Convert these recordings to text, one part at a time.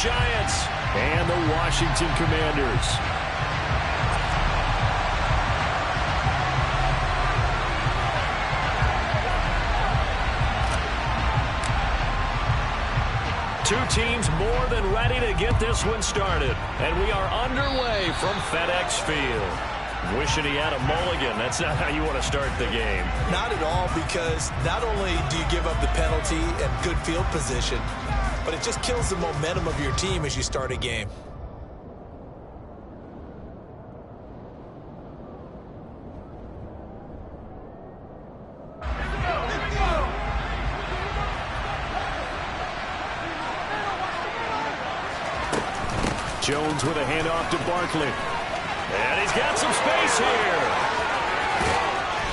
Giants and the Washington Commanders. Two teams more than ready to get this one started. And we are underway from FedEx Field. Wishing he had a mulligan. That's not how you want to start the game. Not at all, because not only do you give up the penalty and good field position, but it just kills the momentum of your team as you start a game. Jones with a handoff to Barkley. And he's got some space here.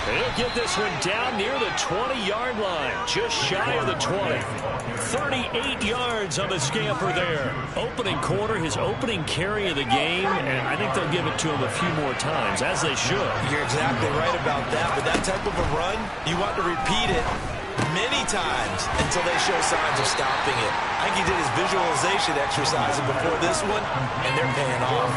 He'll get this one down near the 20-yard line, just shy of the 20. 38 yards on the scamper there. Opening quarter, his opening carry of the game, and I think they'll give it to him a few more times, as they should. You're exactly right about that, but that type of a run, you want to repeat it many times until they show signs of stopping it. I think he did his visualization exercises before this one, and they're paying off.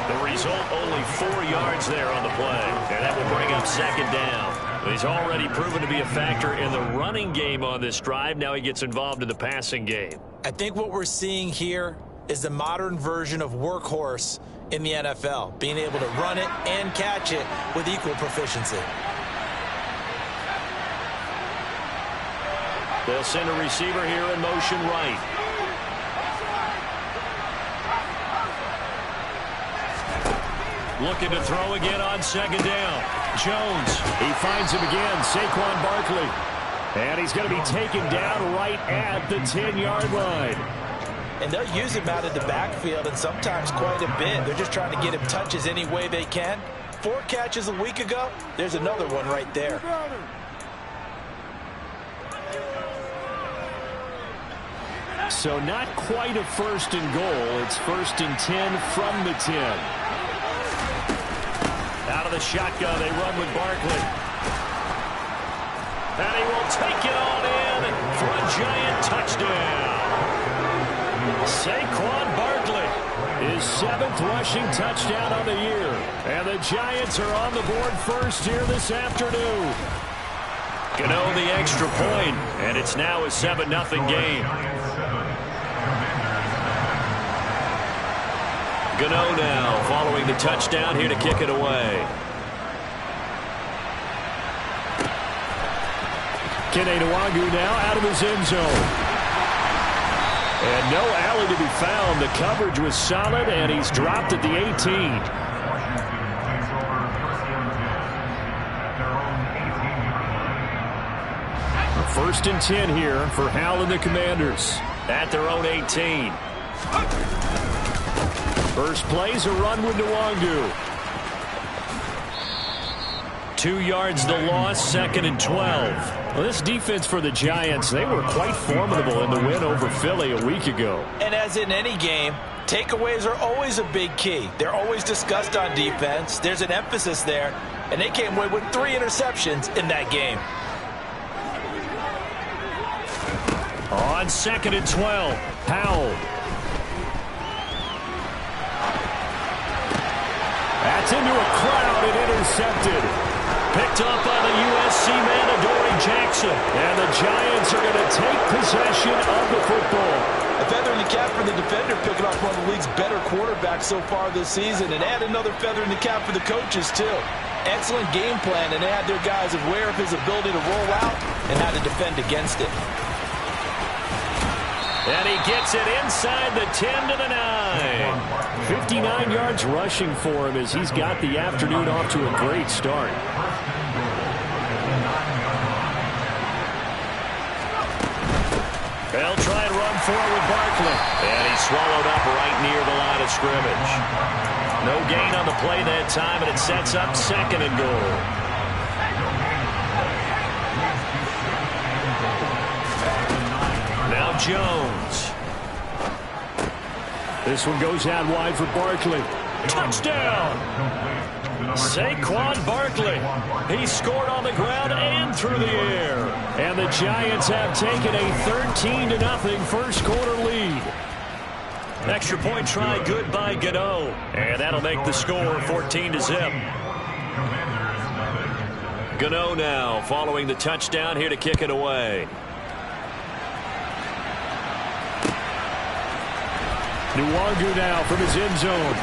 The result, only 4 yards there on the play, and that will bring up second down. He's already proven to be a factor in the running game on this drive. Now he gets involved in the passing game. I think what we're seeing here is the modern version of workhorse in the NFL, being able to run it and catch it with equal proficiency. They'll send a receiver here in motion right. Looking to throw again on second down. Jones, he finds him again, Saquon Barkley. And he's going to be taken down right at the 10-yard line. And they'll use him out in the backfield, and sometimes quite a bit. They're just trying to get him touches any way they can. 4 catches a week ago, there's another one right there. So not quite a first and goal. It's first and 10 from the 10. Out of the shotgun, they run with Barkley. And he will take it on in for a Giant touchdown. Saquon Barkley, his 7th rushing touchdown on the year. And the Giants are on the board first here this afternoon. Gano the extra point, and it's now a 7-0 game. Gano now following the touchdown here to kick it away. Kene Nwangwu now out of his end zone. And no alley to be found. The coverage was solid, and he's dropped at the 18. First and 10 here for Hal and the Commanders at their own 18. First play's a run with Nwangwu. 2 yards the loss, second and 12. Well, this defense for the Giants, they were quite formidable in the win over Philly a week ago. And as in any game, takeaways are always a big key. They're always discussed on defense. There's an emphasis there, and they came away with 3 interceptions in that game. On second and 12, Powell. That's into a crowd and intercepted. Picked up by the USC man, Adoree Jackson. And the Giants are going to take possession of the football. A feather in the cap for the defender, picking off one of the league's better quarterbacks so far this season. And add another feather in the cap for the coaches, too. Excellent game plan, and they had their guys aware of his ability to roll out and how to defend against it. And he gets it inside the 10 to the 9. 59 yards rushing for him as he's got the afternoon off to a great start. They'll try and run forward with Barkley. And he's swallowed up right near the line of scrimmage. No gain on the play that time, and it sets up second and goal. Now Jones. This one goes out wide for Barkley. Touchdown! Saquon Barkley. He scored on the ground and through the air. And the Giants have taken a 13-0 first quarter lead. Extra point try, good by Gano. And that'll make the score 14-0. Gano now following the touchdown here to kick it away. Nwangu now from his end zone.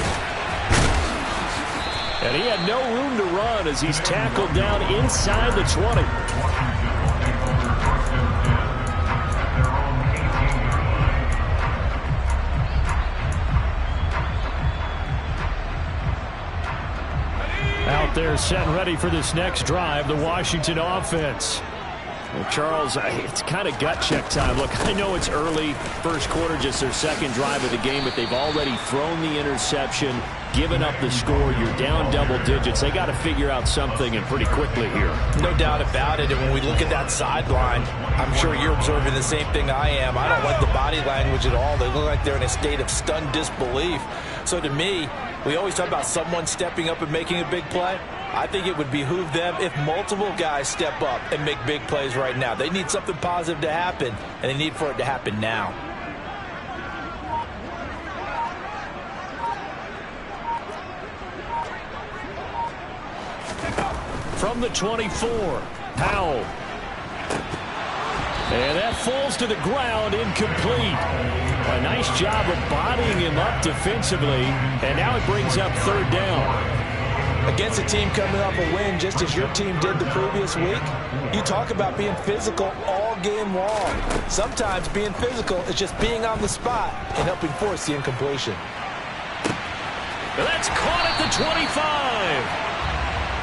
And he had no room to run as he's tackled down inside the 20. Out there set and ready for this next drive, the Washington offense. Well, Charles, it's kind of gut check time. Look, I know it's early, first quarter, just their second drive of the game, but they've already thrown the interception, given up the score. You're down double digits. They got to figure out something, and pretty quickly here. No doubt about it. And when we look at that sideline, I'm sure you're observing the same thing I am. I don't like the body language at all. They look like they're in a state of stunned disbelief. So to me, we always talk about someone stepping up and making a big play. I think it would behoove them if multiple guys step up and make big plays right now. They need something positive to happen, and they need for it to happen now. From the 24, Powell. And that falls to the ground, incomplete. A nice job of bodying him up defensively, and now it brings up third down. Against a team coming off a win just as your team did the previous week, you talk about being physical all game long. Sometimes being physical is just being on the spot and helping force the incompletion. That's caught at the 25.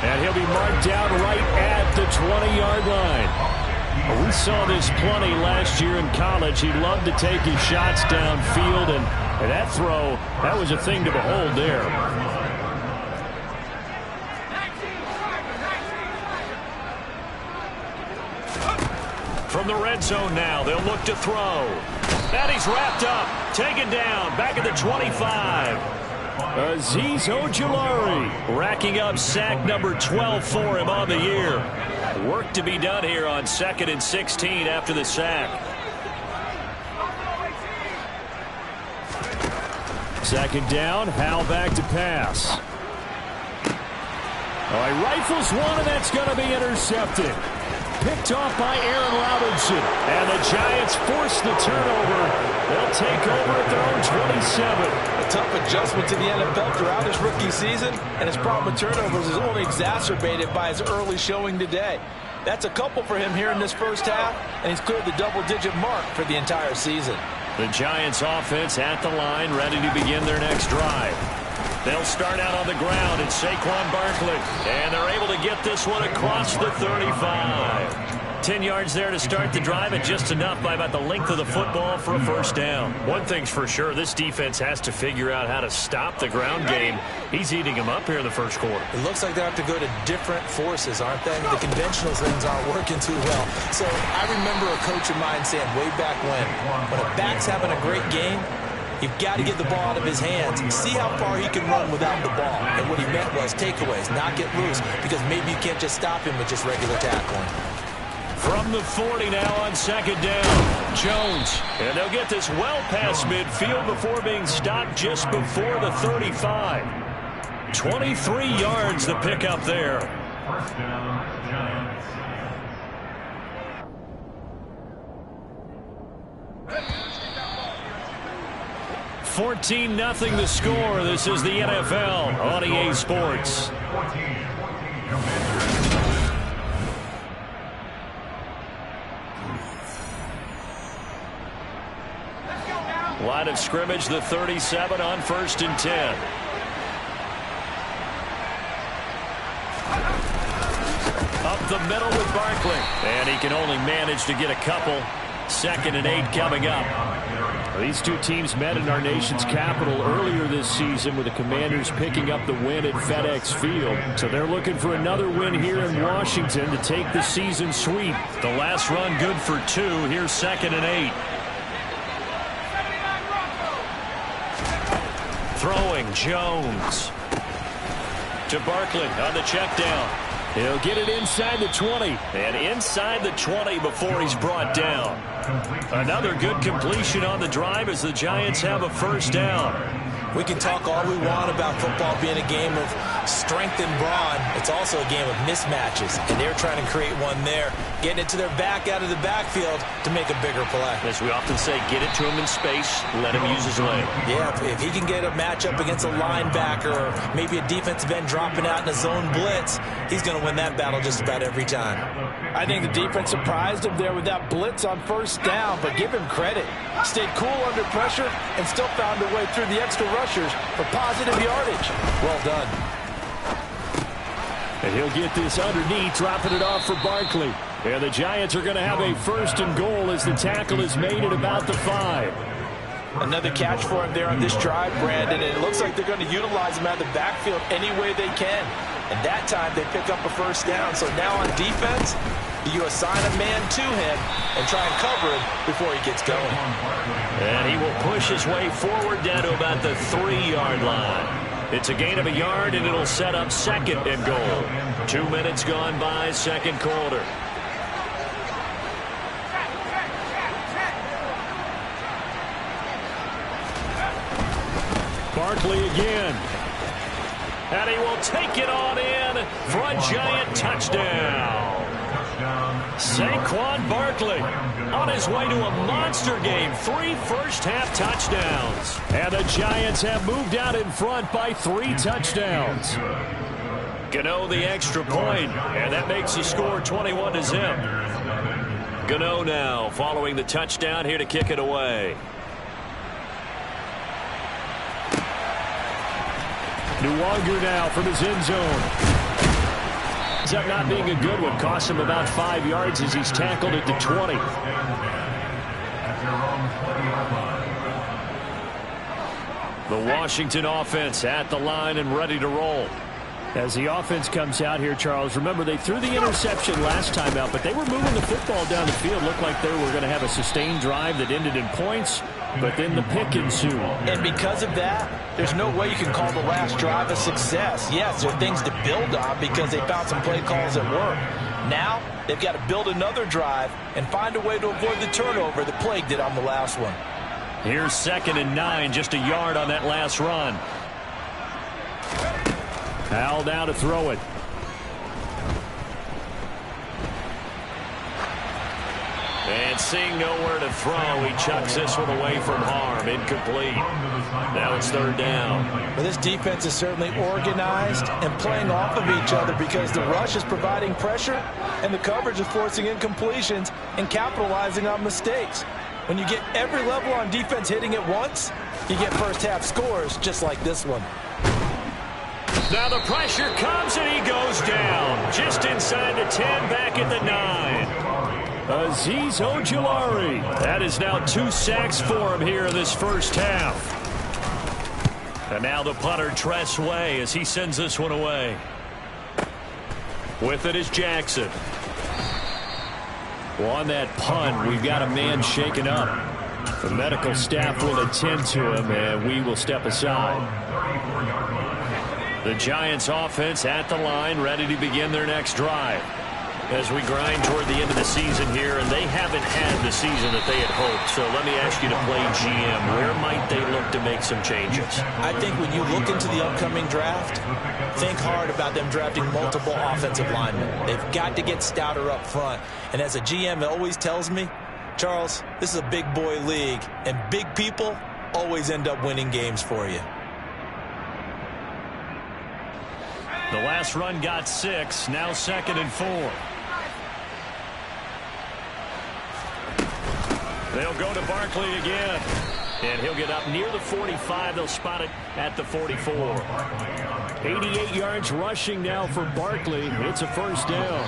And he'll be marked down right at the 20-yard line. We saw this plenty last year in college. He loved to take his shots downfield, and that throw, that was a thing to behold there. From the red zone now, they'll look to throw. And he's wrapped up, taken down, back at the 25. Azeez Ojulari racking up sack number 12 for him on the year. Work to be done here on 2nd and 16 after the sack. Second down, Howell back to pass. All right, rifles one, and that's going to be intercepted. Picked off by Aaron Robinson. And the Giants force the turnover. They'll take over at their own 27. A tough adjustment to the NFL throughout his rookie season, and his problem with turnovers is only exacerbated by his early showing today. That's a couple for him here in this first half, and he's cleared the double-digit mark for the entire season. The Giants offense at the line, ready to begin their next drive. They'll start out on the ground, it's Saquon Barkley. And they're able to get this one across the 35. 10 yards there to start the drive, and just enough by about the length of the football for a first down. One thing's for sure, this defense has to figure out how to stop the ground game. He's eating them up here in the first quarter. It looks like they have to go to different forces, aren't they? The conventional things aren't working too well. So I remember a coach of mine saying way back when a back's having a great game, you've got to get the ball out of his hands. See how far he can run without the ball. And what he meant was takeaways, not get loose, because maybe you can't just stop him with just regular tackling. From the 40 now on second down, Jones. And they'll get this well past midfield before being stopped just before the 35. 23 yards the pickup there. First down, Giants. 14-0 the score. This is the NFL on EA Sports. Line of scrimmage, the 37 on 1st and 10. Up the middle with Barkley. And he can only manage to get a couple. 2nd and 8 coming up. These two teams met in our nation's capital earlier this season, with the Commanders picking up the win at FedEx Field. So they're looking for another win here in Washington to take the season sweep. The last run good for 2. Here's 2nd and 8. Throwing, Jones. To Barkley on the check down. He'll get it inside the 20. And inside the 20 before he's brought down. Another good completion on the drive as the Giants have a first down. We can talk all we want about football being a game of strength and brawn. It's also a game of mismatches, and they're trying to create one there, getting it to their back out of the backfield to make a bigger play. As we often say, get it to him in space, let him use his leg. Yeah, if he can get a matchup against a linebacker or maybe a defensive end dropping out in a zone blitz, he's going to win that battle just about every time. I think the defense surprised him there with that blitz on first down, but give him credit. Stayed cool under pressure and still found a way through the extra rushers for positive yardage. Well done. And he'll get this underneath, dropping it off for Barkley. And the Giants are going to have a first and goal as the tackle is made at about the 5. Another catch for him there on this drive, Brandon, and it looks like they're going to utilize him out of the backfield any way they can. And that time they pick up a first down. So now on defense, you assign a man to him and try and cover him before he gets going. And he will push his way forward down to about the 3-yard line. It's a gain of a yard, and it'll set up second and goal. 2 minutes gone by, second quarter. Barkley again. And he will take it on in for a Giant touchdown. Saquon Barkley on his way to a monster game. 3 first-half touchdowns. And the Giants have moved out in front by 3 touchdowns. Gano the extra point, and that makes the score 21-0. Gano now following the touchdown here to kick it away. Nuwanger now from his end zone. Ends up not being a good one. Cost him about 5 yards as he's tackled at the 20. The Washington offense at the line and ready to roll. As the offense comes out here, Charles, remember they threw the interception last time out, but they were moving the football down the field. Looked like they were going to have a sustained drive that ended in points, but then the pick ensued. And because of that, there's no way you can call the last drive a success. Yes, there are things to build on because they found some play calls that work. Now, they've got to build another drive and find a way to avoid the turnover the plague did on the last one. Here's 2nd and 9, just a yard on that last run. Hal down to throw it. And seeing nowhere to throw, he chucks this one away from harm. Incomplete. Now it's 3rd down. Well, this defense is certainly organized and playing off of each other because the rush is providing pressure and the coverage is forcing incompletions and capitalizing on mistakes. When you get every level on defense hitting at once, you get first-half scores just like this one. Now the pressure comes and he goes down. Just inside the 10, back at the 9. Azeez Ojulari. That is now 2 sacks for him here in this first half. And now the punter, Tress Way, as he sends this one away. With it is Jackson. Well, on that punt, we've got a man shaken up. The medical staff will attend to him, and we will step aside. The Giants offense at the line, ready to begin their next drive. As we grind toward the end of the season here, and they haven't had the season that they had hoped. So let me ask you to play GM. Where might they look to make some changes? I think when you look into the upcoming draft, think hard about them drafting multiple offensive linemen. They've got to get stouter up front. And as a GM, it always tells me, Charles, this is a big boy league, and big people always end up winning games for you. The last run got 6, now 2nd and 4. They'll go to Barkley again. And he'll get up near the 45. They'll spot it at the 44. 88 yards rushing now for Barkley. It's a first down.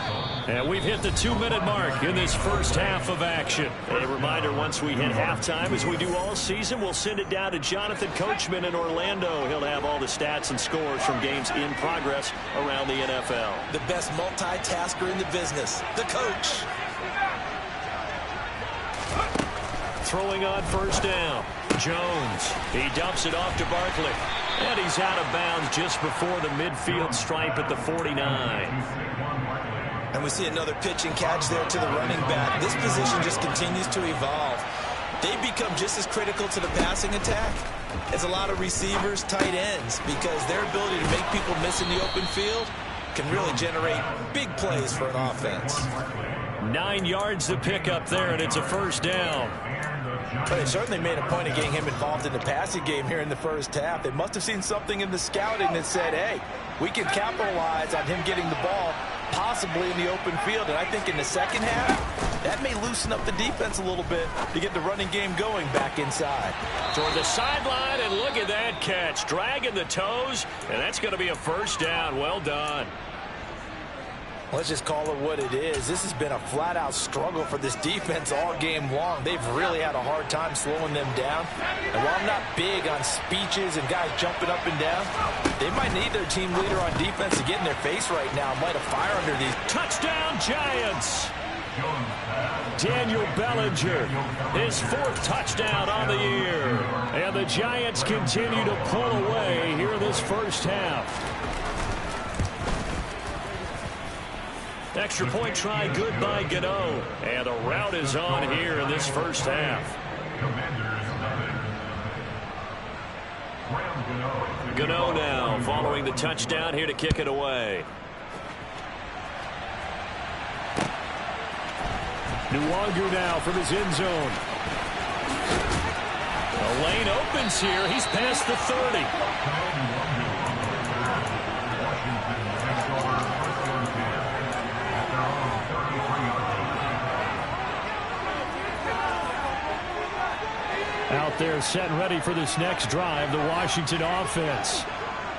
And we've hit the 2-minute mark in this first half of action. A reminder, once we hit halftime, as we do all season, we'll send it down to Jonathan Coachman in Orlando. He'll have all the stats and scores from games in progress around the NFL. The best multitasker in the business, the coach. Throwing on first down. Jones. He dumps it off to Barkley. And he's out of bounds just before the midfield stripe at the 49. And we see another pitch and catch there to the running back. This position just continues to evolve. They become just as critical to the passing attack as a lot of receivers, tight ends, because their ability to make people miss in the open field can really generate big plays for an offense. 9 yards to pick up there, and it's a first down. But they certainly made a point of getting him involved in the passing game here in the first half. They must have seen something in the scouting that said, hey, we can capitalize on him getting the ball possibly in the open field. And I think in the second half, that may loosen up the defense a little bit to get the running game going back inside. Toward the sideline, and look at that catch. Dragging the toes, and that's going to be a first down. Well done. Let's just call it what it is. This has been a flat-out struggle for this defense all game long. They've really had a hard time slowing them down. And while I'm not big on speeches and guys jumping up and down, they might need their team leader on defense to get in their face right now and light a fire under these. Touchdown, Giants! Daniel Bellinger, his 4th touchdown on the year. And the Giants continue to pull away here in this first half. Extra point try good by Gano. And the route is on here in this first half. Gano now following the touchdown here to kick it away. Nwangu now from his end zone. The lane opens here. He's past the 30. Out there set and ready for this next drive, the Washington offense.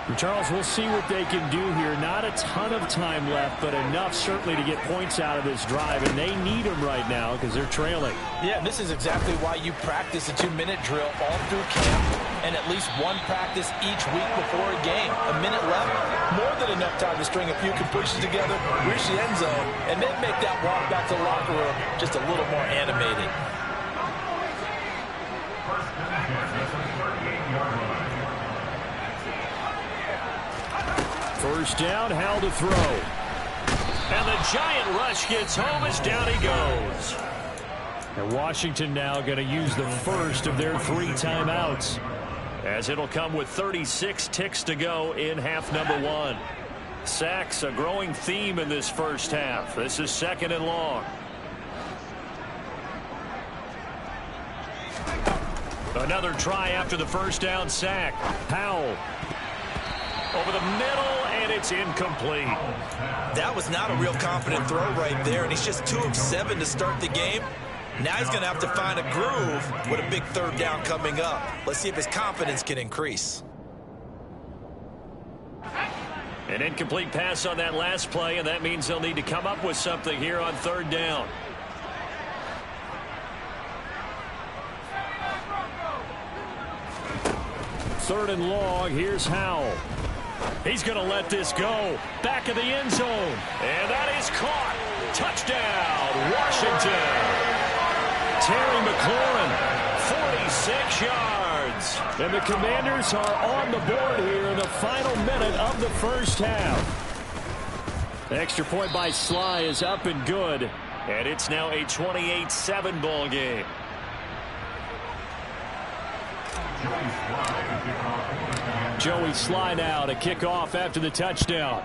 And Charles, we'll see what they can do here. Not a ton of time left, but enough certainly to get points out of this drive, and they need them right now because they're trailing. Yeah, and this is exactly why you practice a 2-minute drill all through camp and at least one practice each week before a game. A minute left, more than enough time to string a few completions together, reach the end zone, and then make that walk back to the locker room just a little more animated. First down, Howell to throw. And the giant rush gets home as down he goes. And Washington now going to use the first of their 3 timeouts, as it'll come with 36 ticks to go in half number 1. Sacks, a growing theme in this first half. This is 2nd and long. Another try after the first down sack. Howell over the middle, and it's incomplete. That was not a real confident throw right there, and he's just 2 of 7 to start the game. Now he's going to have to find a groove with a big 3rd down coming up. Let's see if his confidence can increase. An incomplete pass on that last play, and that means they'll need to come up with something here on 3rd down. Third and long, here's Howell. He's going to let this go. Back of the end zone. And that is caught. Touchdown, Washington. Terry McLaurin, 46 yards. And the Commanders are on the board here in the final minute of the first half. The extra point by Sly is up and good. And it's now a 28-7 ball game. Joey Sly now to kick off after the touchdown.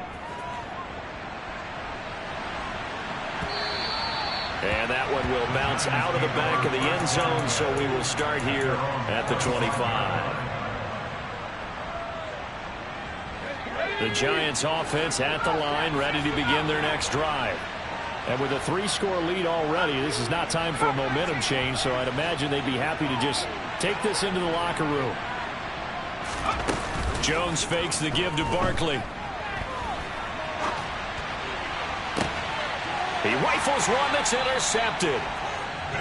And that one will bounce out of the back of the end zone, so we will start here at the 25. The Giants offense at the line, ready to begin their next drive. And with a 3-score lead already, this is not time for a momentum change, so I'd imagine they'd be happy to just take this into the locker room. Jones fakes the give to Barkley. He rifles one that's intercepted.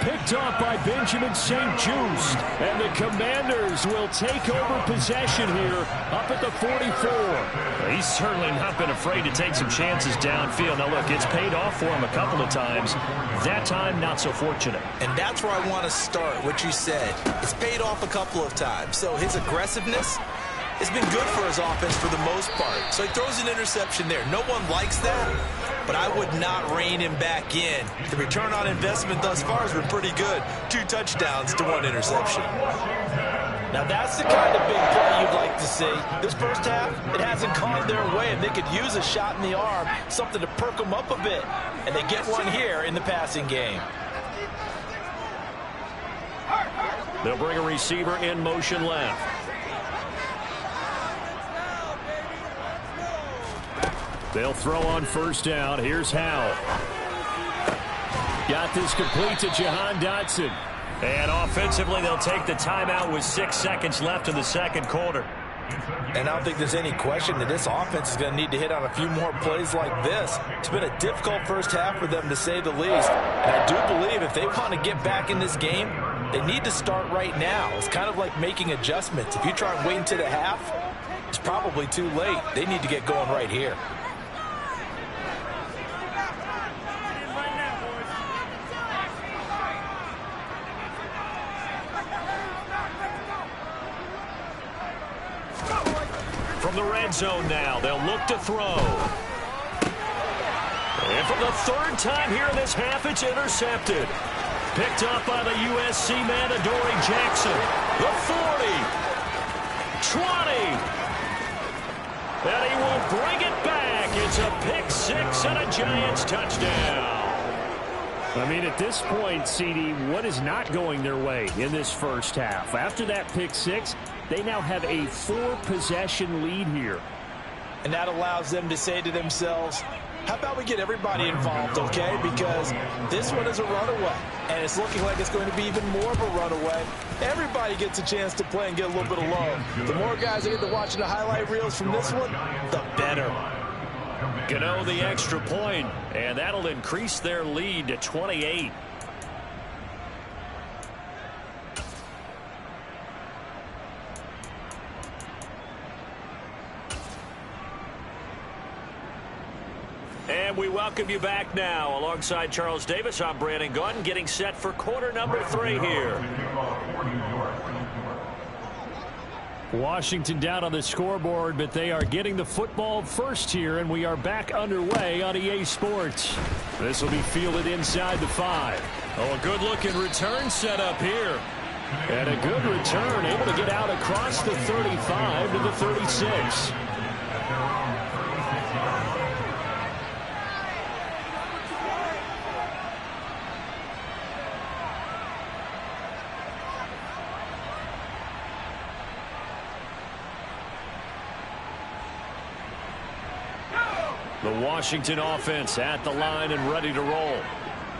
Picked off by Benjamin St-Juste. And the Commanders will take over possession here up at the 44. He's certainly not been afraid to take some chances downfield. Now, look, it's paid off for him a couple of times. That time, not so fortunate. And that's where I want to start, what you said. It's paid off a couple of times. So his aggressiveness has been good for his offense for the most part. So he throws an interception there. No one likes that. but I would not rein him back in. The return on investment thus far has been pretty good. 2 touchdowns to 1 interception. Now that's the kind of big play you'd like to see. This first half, it hasn't gone their way, and they could use a shot in the arm, something to perk them up a bit. And they get one here in the passing game. They'll bring a receiver in motion left. They'll throw on first down. Here's Howell. Got this complete to Jahan Dotson. And offensively, they'll take the timeout with 6 seconds left in the second quarter. And I don't think there's any question that this offense is going to need to hit on a few more plays like this. It's been a difficult first half for them, to say the least. And I do believe if they want to get back in this game, they need to start right now. It's kind of like making adjustments. If you try and wait until the half, it's probably too late. They need to get going right here. From the red zone now, they'll look to throw. And for the 3rd time here in this half, it's intercepted. Picked up by the USC man, Adoree Jackson. The 40. 20. And he will bring it back. It's a pick 6 and a Giants touchdown. I mean, at this point, CD, what is not going their way in this first half? After that pick 6, they now have a 4-possession lead here. And that allows them to say to themselves, how about we get everybody involved, okay? Because this one is a runaway, and it's looking like it's going to be even more of a runaway. Everybody gets a chance to play and get a little bit of love. The more guys that get to watching the highlight reels from this one, the better. Gano the extra point, and that'll increase their lead to 28. And we welcome you back now. Alongside Charles Davis, I'm Brandon Gaudin, getting set for quarter number 3 here. Washington down on the scoreboard, but they are getting the football first here, and we are back underway on EA Sports. This will be fielded inside the 5. Oh, a good-looking return set up here. And a good return, able to get out across the 35 to the 36. The Washington offense at the line and ready to roll.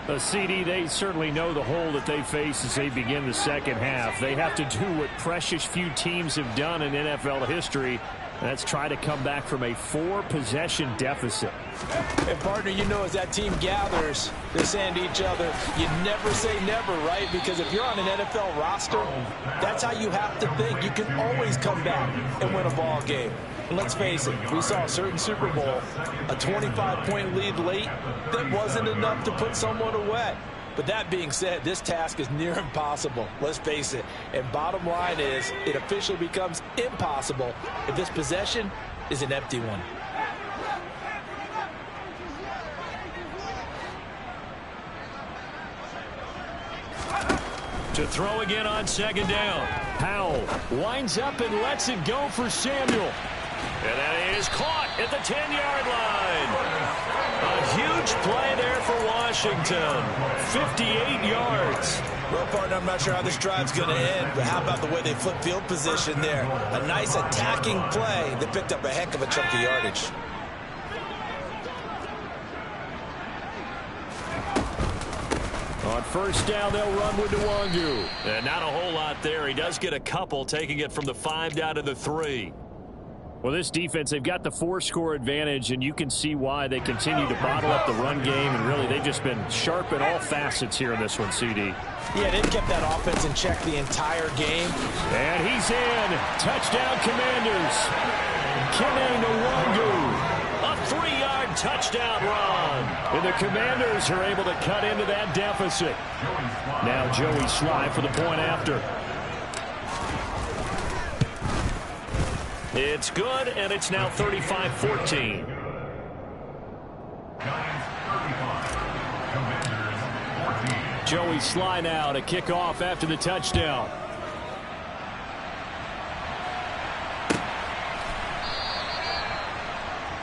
The CD, they certainly know the hole that they face as they begin the second half. They have to do what precious few teams have done in NFL history. That's try to come back from a 4-possession deficit. And, partner, you know, as that team gathers, they're saying to each other, you never say never, right? Because if you're on an NFL roster, that's how you have to think. You can always come back and win a ball game. And let's face it, we saw a certain Super Bowl, a 25-point lead late, that wasn't enough to put someone away. But that being said, this task is near impossible. Let's face it. And bottom line is, it officially becomes impossible if this possession is an empty one. To throw again on second down. Howell winds up and lets it go for Samuel. And that is caught at the 10-yard line. A huge play there for Washington. 58 yards. Well, partner, I'm not sure how this drive's going to end, but how about the way they flip field position there? A nice attacking play that picked up a heck of a chunk of yardage. On first down, they'll run with Nwangu. And not a whole lot there. He does get a couple, taking it from the 5 down to the 3. Well, this defense, they've got the 4-score advantage, and you can see why they continue to bottle up the run game, and really they've just been sharp in all facets here in this one, CD. Yeah, they've kept that offense in check the entire game. And he's in. Touchdown, Commanders. Kene Nwangu. A 3-yard touchdown run. And the Commanders are able to cut into that deficit. Now Joey Sly for the point after. It's good, and it's now 35-14. Joey Sly now to kick off after the touchdown.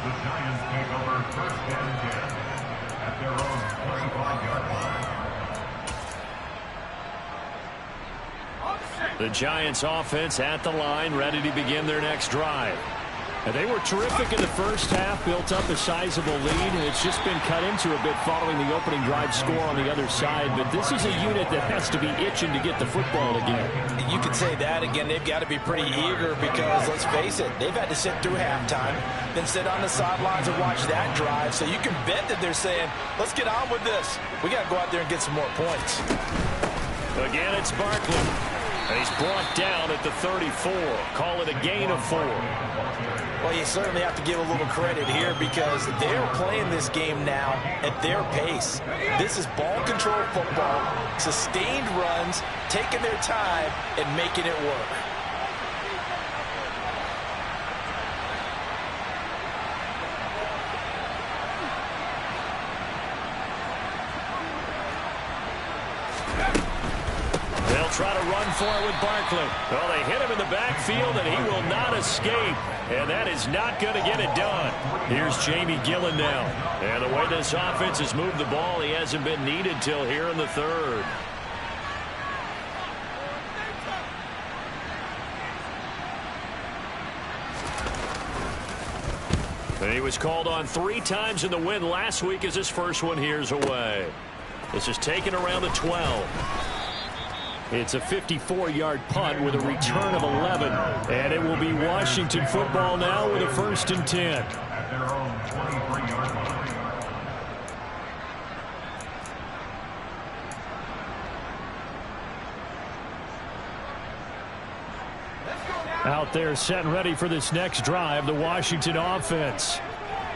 The Giants take over first and 10 at their own 25-yard line. The Giants offense at the line, ready to begin their next drive. They were terrific in the first half, built up a sizable lead, and it's just been cut into a bit following the opening drive score on the other side. But this is a unit that has to be itching to get the football again. You could say that again. They've got to be pretty eager because, let's face it, they've had to sit through halftime, then sit on the sidelines and watch that drive. So you can bet that they're saying, let's get on with this. We got to go out there and get some more points. Again, it's Barkley. And he's brought down at the 34. Call it a gain of 4. Well, you certainly have to give a little credit here because they're playing this game now at their pace. This is ball control football, sustained runs, taking their time and making it work. They'll try to run for it with Barkley. Well, they hit him in the backfield, and he will not escape. And that is not going to get it done. Here's Jamie Gillen now. And the way this offense has moved the ball, he hasn't been needed till here in the third. And he was called on 3 times in the win last week as his first one here's away. This is taken around the 12. It's a 54-yard punt with a return of 11. And it will be Washington football now with a 1st and 10. At their own 23-yard line. Out there set and ready for this next drive, the Washington offense.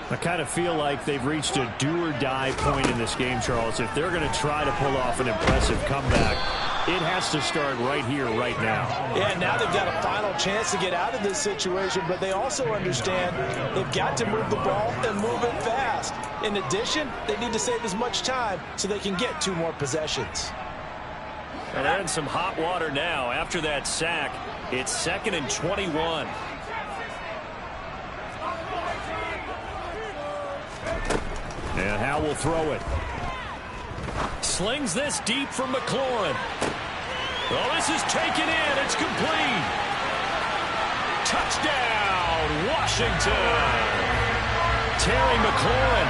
I kind of feel like they've reached a do-or-die point in this game, Charles. If they're going to try to pull off an impressive comeback, it has to start right here, right now. Yeah, now they've got a final chance to get out of this situation, but they also understand they've got to move the ball and move it fast. In addition, they need to save as much time so they can get 2 more possessions. And they're in some hot water now. After that sack, it's 2nd and 21. And Howe will throw it. Slings this deep from McLaurin. Well, this is taken in. It's complete. Touchdown, Washington. Terry McLaurin,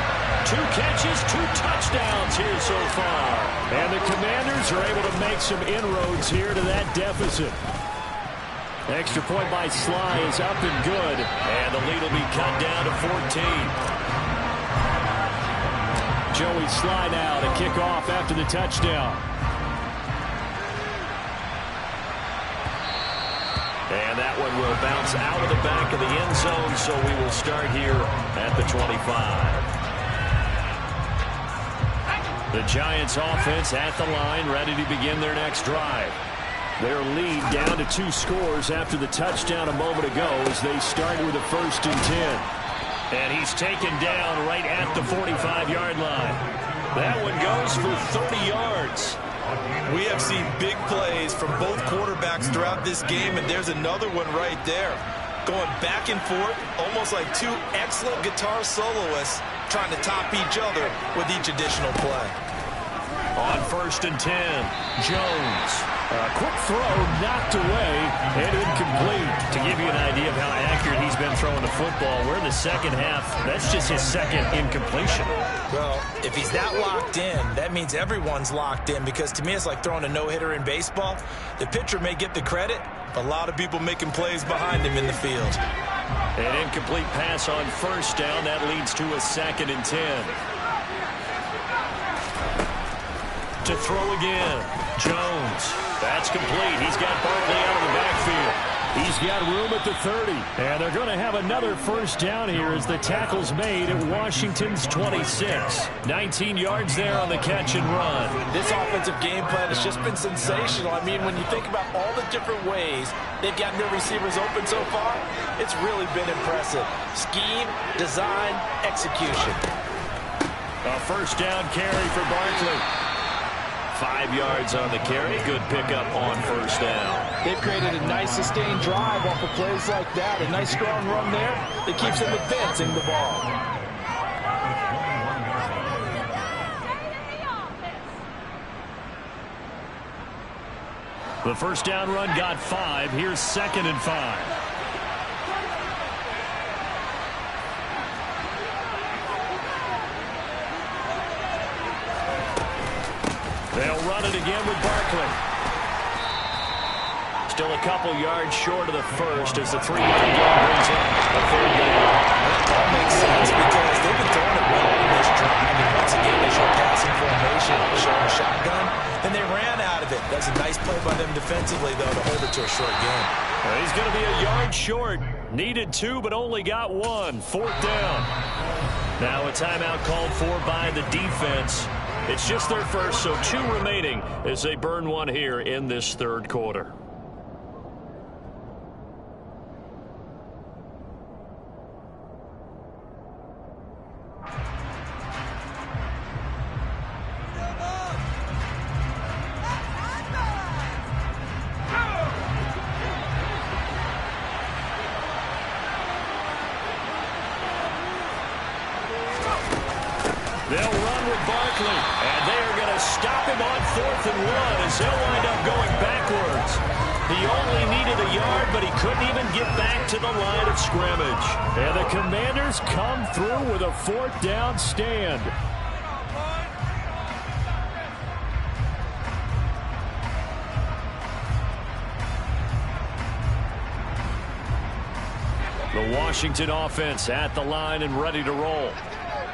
2 catches, 2 touchdowns here so far. And the Commanders are able to make some inroads here to that deficit. Extra point by Sly is up and good. And the lead will be cut down to 14. Joey Sly now to kick off after the touchdown. And that one will bounce out of the back of the end zone, so we will start here at the 25. The Giants offense at the line, ready to begin their next drive. Their lead down to 2 scores after the touchdown a moment ago as they start with a 1st and 10. And he's taken down right at the 45-yard line. That one goes for 30 yards. We have seen big plays from both quarterbacks throughout this game, and there's another one right there. Going back and forth, almost like 2 excellent guitar soloists trying to top each other with each additional play. On 1st and 10, Jones. A quick throw knocked away and incomplete. To give you an idea of how accurate he's been throwing the football, we're in the second half. That's just his 2nd incompletion. Well, if he's that locked in, that means everyone's locked in, because to me it's like throwing a no-hitter in baseball. The pitcher may get the credit, a lot of people making plays behind him in the field. An incomplete pass on 1st down. That leads to a 2nd and 10. To throw again, Jones. That's complete. He's got Barkley out of the backfield. He's got room at the 30. And they're going to have another 1st down here as the tackle's made at Washington's 26. 19 yards there on the catch and run. This offensive game plan has just been sensational. I mean, when you think about all the different ways they've gotten their receivers open so far, it's really been impressive. Scheme, design, execution. A 1st down carry for Barkley. 5 yards on the carry. Good pickup on first down. They've created a nice sustained drive off of plays like that. A nice strong run there that keeps them advancing the ball. The first down run got 5. Here's 2nd and 5. They'll run it again with Barkley. Still a couple yards short of the first as the 3-yard gain brings up a 3rd down. That makes sense because they've been throwing it well in this drive. And once again, they show passing formation, showing a shotgun. Then they ran out of it. That's a nice play by them defensively, though, to hold it to a short gain. Well, he's going to be a yard short. Needed 2, but only got 1. 4th down. Now a timeout called for by the defense. It's just their first, so 2 remaining as they burn 1 here in this 3rd quarter. They'll run with Barkley, and they are going to stop him on 4th and 1 as they'll wind up going backwards. He only needed a yard, but he couldn't even get back to the line of scrimmage. And the Commanders come through with a 4th down stand. The Washington offense at the line and ready to roll.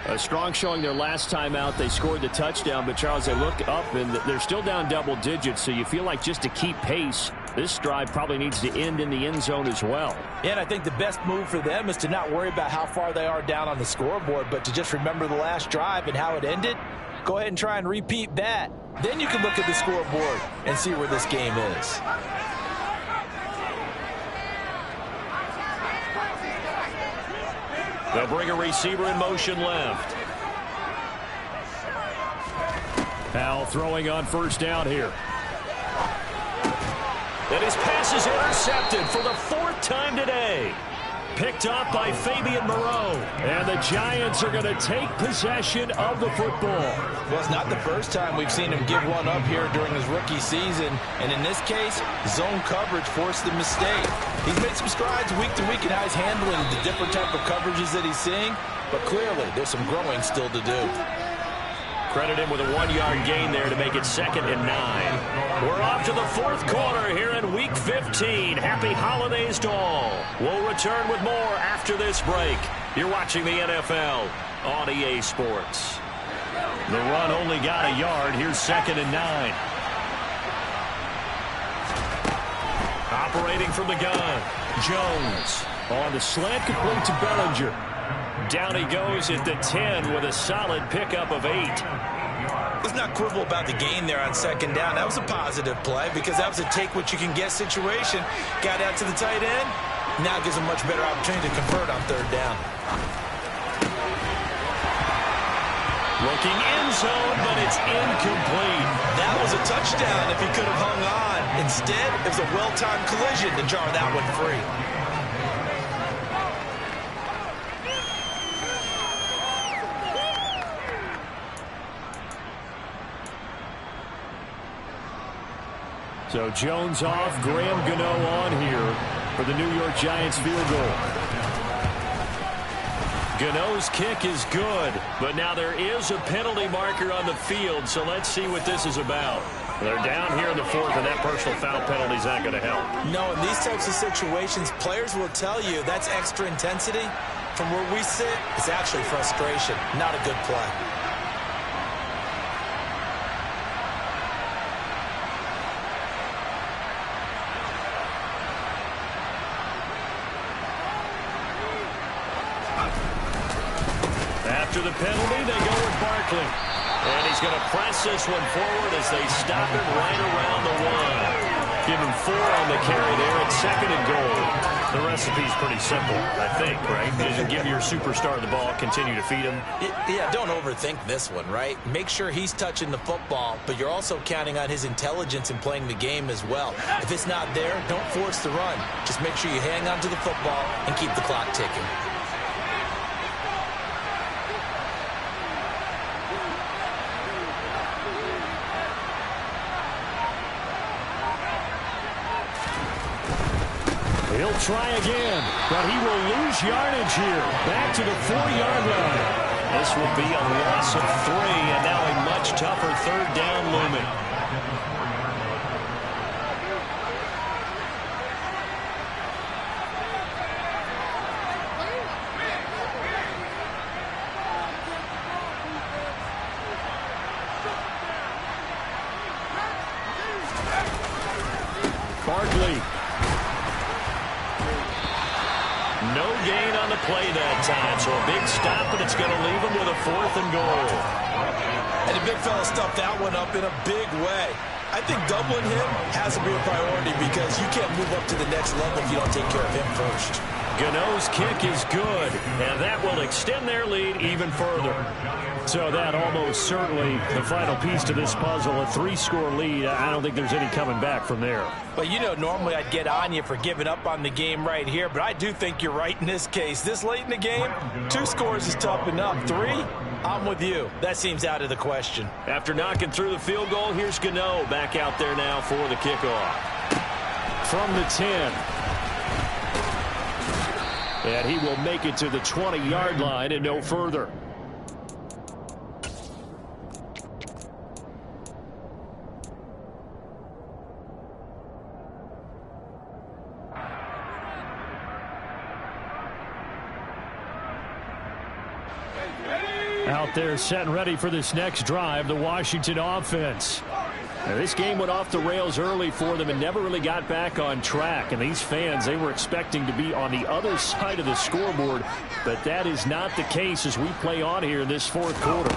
A strong showing their last time out. They scored the touchdown, but Charles, they look up and they're still down double digits, so you feel like just to keep pace, this drive probably needs to end in the end zone as well. Yeah, and I think the best move for them is to not worry about how far they are down on the scoreboard, but to just remember the last drive and how it ended. Go ahead and try and repeat that. Then you can look at the scoreboard and see where this game is. They'll bring a receiver in motion left. Powell throwing on first down here. And his pass is intercepted for the 4th time today. Picked up by Fabian Moreau. And the Giants are going to take possession of the football. Well, it's not the first time we've seen him give one up here during his rookie season. And in this case, zone coverage forced the mistake. He's made some strides week to week in how he's handling the different type of coverages that he's seeing. But clearly, there's some growing still to do. Credit him with a 1-yard gain there to make it 2nd and 9. We're off to the 4th quarter here in Week 15. Happy holidays to all. We'll return with more after this break. You're watching the NFL on EA Sports. The run only got a yard. Here's 2nd and 9. Operating from the gun. Jones on the slant, complete to Bellinger. Down he goes at the 10 with a solid pickup of 8. Let's not quibble about the gain there on 2nd down. That was a positive play because that was a take-what-you-can-get situation. Got out to the tight end. Now gives a much better opportunity to convert on 3rd down. Looking end zone, but it's incomplete. That was a touchdown if he could have hung on. Instead, it was a well-timed collision to jar that one free. So Jones off, Graham Gano on here for the New York Giants field goal. Gano's kick is good, but now there is a penalty marker on the field, so let's see what this is about. They're down here in the 4th, and that personal foul penalty is not going to help. No, in these types of situations, players will tell you that's extra intensity. From where we sit, it's actually frustration, not a good play. After the penalty, they go with Barkley. And he's going to press this one forward as they stop it right around the 1. Give him 4 on the carry there at 2nd and goal. The recipe's pretty simple, I think, right? Just give your superstar the ball, continue to feed him. Yeah, don't overthink this one, right? Make sure he's touching the football, but you're also counting on his intelligence in playing the game as well. If it's not there, don't force the run. Just make sure you hang on to the football and keep the clock ticking. He'll try again, but he will lose yardage here. Back to the 4-yard line. This will be a loss of 3, and now a much tougher 3rd down looming. Barkley. No gain on the play that time, so a big stop, and it's going to leave him with a 4th and goal. And the big fella stuffed that one up in a big way. I think doubling him has to be a priority because you can't move up to the next level if you don't take care of him first. Gano's kick is good, and that will extend their lead even further. So that almost certainly the final piece to this puzzle, a 3-score lead. I don't think there's any coming back from there. But you know, normally I'd get on you for giving up on the game right here, but I do think you're right in this case. This late in the game, 2 scores is tough enough. 3, I'm with you. That seems out of the question. After knocking through the field goal, here's Gano back out there now for the kickoff. From the 10. And he will make it to the 20-yard line and no further. Out there set and ready for this next drive, the Washington offense. Now, this game went off the rails early for them and never really got back on track. And these fans, they were expecting to be on the other side of the scoreboard. But that is not the case as we play on here in this 4th quarter.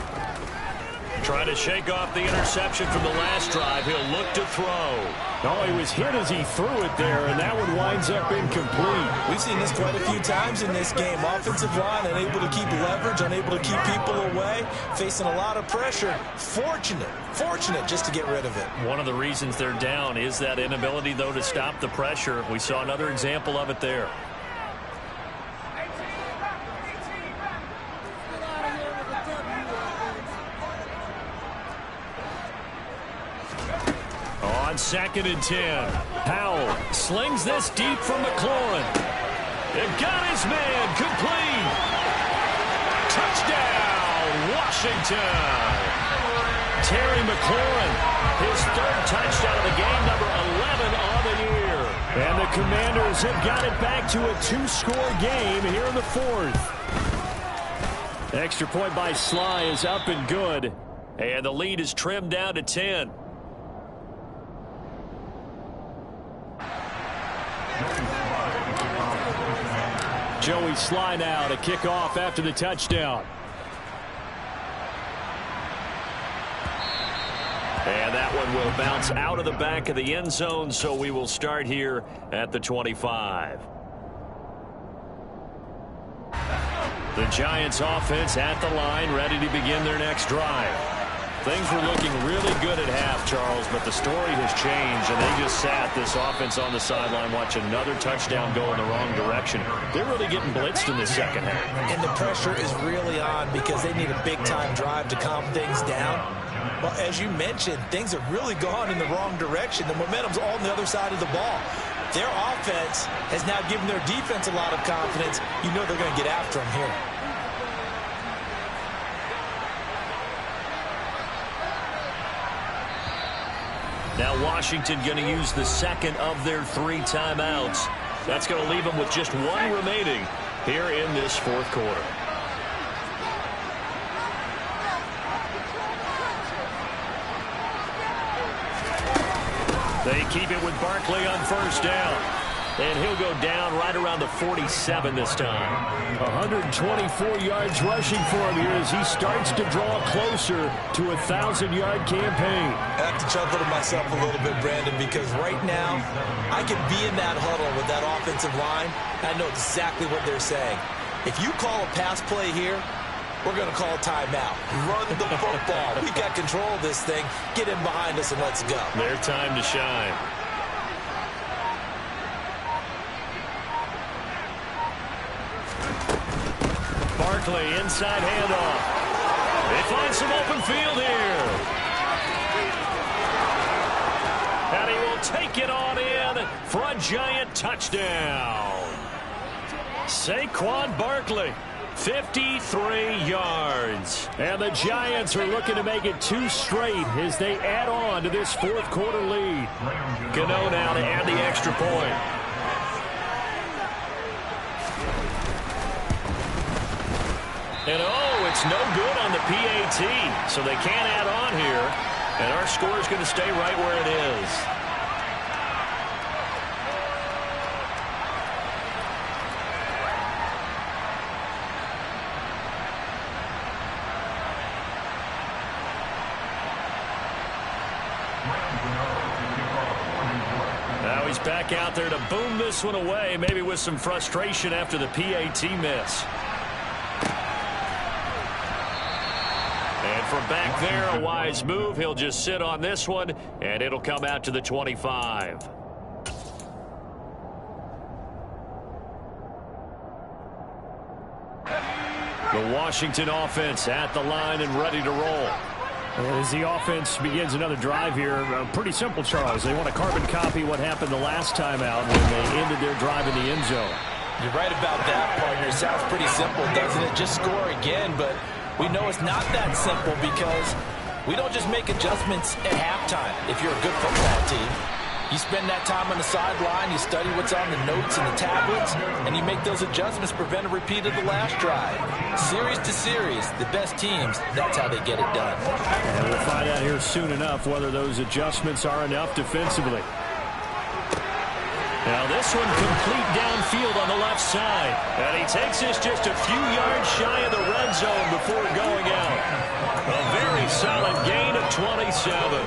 Trying to shake off the interception from the last drive. He'll look to throw. Oh, he was hit as he threw it there, and that one winds up incomplete. We've seen this quite a few times in this game. Offensive line unable to keep leverage, unable to keep people away, facing a lot of pressure. Fortunate just to get rid of it. One of the reasons they're down is that inability, though, to stop the pressure. We saw another example of it there. On 2nd and 10, Powell slings this deep from McLaurin. They've got his man complete. Touchdown, Washington. Terry McLaurin, his 3rd touchdown of the game, number 11 on the year. And the Commanders have got it back to a 2-score game here in the 4th. Extra point by Sly is up and good. And the lead is trimmed down to 10. Joey Sly now to kick off after the touchdown. And that one will bounce out of the back of the end zone, so we will start here at the 25. The Giants offense at the line, ready to begin their next drive. Things were looking really good at half, Charles, but the story has changed, and they just sat this offense on the sideline, watch another touchdown go in the wrong direction. They're really getting blitzed in the second half. And the pressure is really on because they need a big-time drive to calm things down. Well, as you mentioned, things have really gone in the wrong direction. The momentum's all on the other side of the ball. Their offense has now given their defense a lot of confidence. You know they're going to get after them here. Now Washington going to use the 2nd of their 3 timeouts. That's going to leave them with just 1 remaining here in this 4th quarter. They keep it with Barkley on 1st down. And he'll go down right around the 47 this time. 124 yards rushing for him here as he starts to draw closer to a 1,000-yard campaign. I have to chuckle to myself a little bit, Brandon, because right now I could be in that huddle with that offensive line. I know exactly what they're saying. If you call a pass play here, we're going to call a timeout. Run the football. We got control of this thing. Get in behind us and let's go. Their time to shine. Barkley, inside handoff. They find some open field here. And he will take it on in for a giant touchdown. Saquon Barkley, 53 yards. And the Giants are looking to make it 2 straight as they add on to this fourth quarter lead. Gano now to add the extra point. And it's no good on the PAT, so they can't add on here. And our score is going to stay right where it is. Now he's back out there to boom this one away, maybe with some frustration after the PAT miss. And from back there, a wise move. He'll just sit on this one, and it'll come out to the 25. The Washington offense at the line and ready to roll. As the offense begins another drive here, pretty simple, Charles. They want to carbon copy what happened the last time out when they ended their drive in the end zone. You're right about that, partner. Sounds pretty simple, doesn't it? Just score again, but we know it's not that simple because we don't just make adjustments at halftime. If you're a good football team, you spend that time on the sideline, you study what's on the notes and the tablets, and you make those adjustments, prevent a repeat of the last drive. Series to series, the best teams, that's how they get it done. And we'll find out here soon enough whether those adjustments are enough defensively. Now this one complete downfield on the left side. And he takes this just a few yards shy of the red zone before going out. A very solid gain of 27.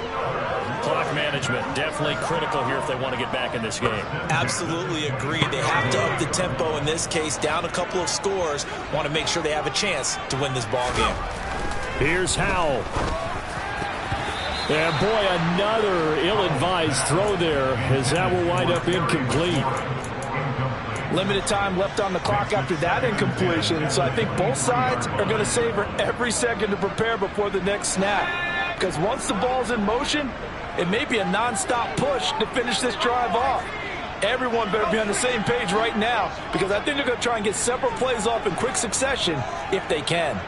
Clock management definitely critical here if they want to get back in this game. Absolutely agreed. They have to up the tempo in this case, down a couple of scores. Want to make sure they have a chance to win this ball game. Here's Howell. And boy, another ill-advised throw there as that will wind up incomplete. Limited time left on the clock after that incompletion, so I think both sides are going to savor every second to prepare before the next snap. Because once the ball's in motion, it may be a non-stop push to finish this drive off. Everyone better be on the same page right now because I think they're going to try and get several plays off in quick succession if they can.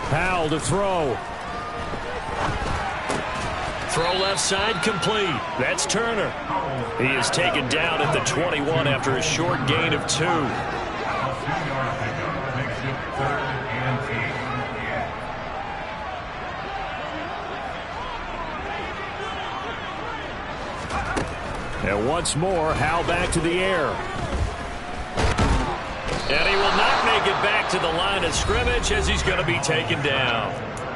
Powell to throw. Throw left side complete. That's Turner. He is taken down at the 21 after a short gain of 2. And once more, Howell back to the air. And he will not make it back to the line of scrimmage as he's going to be taken down.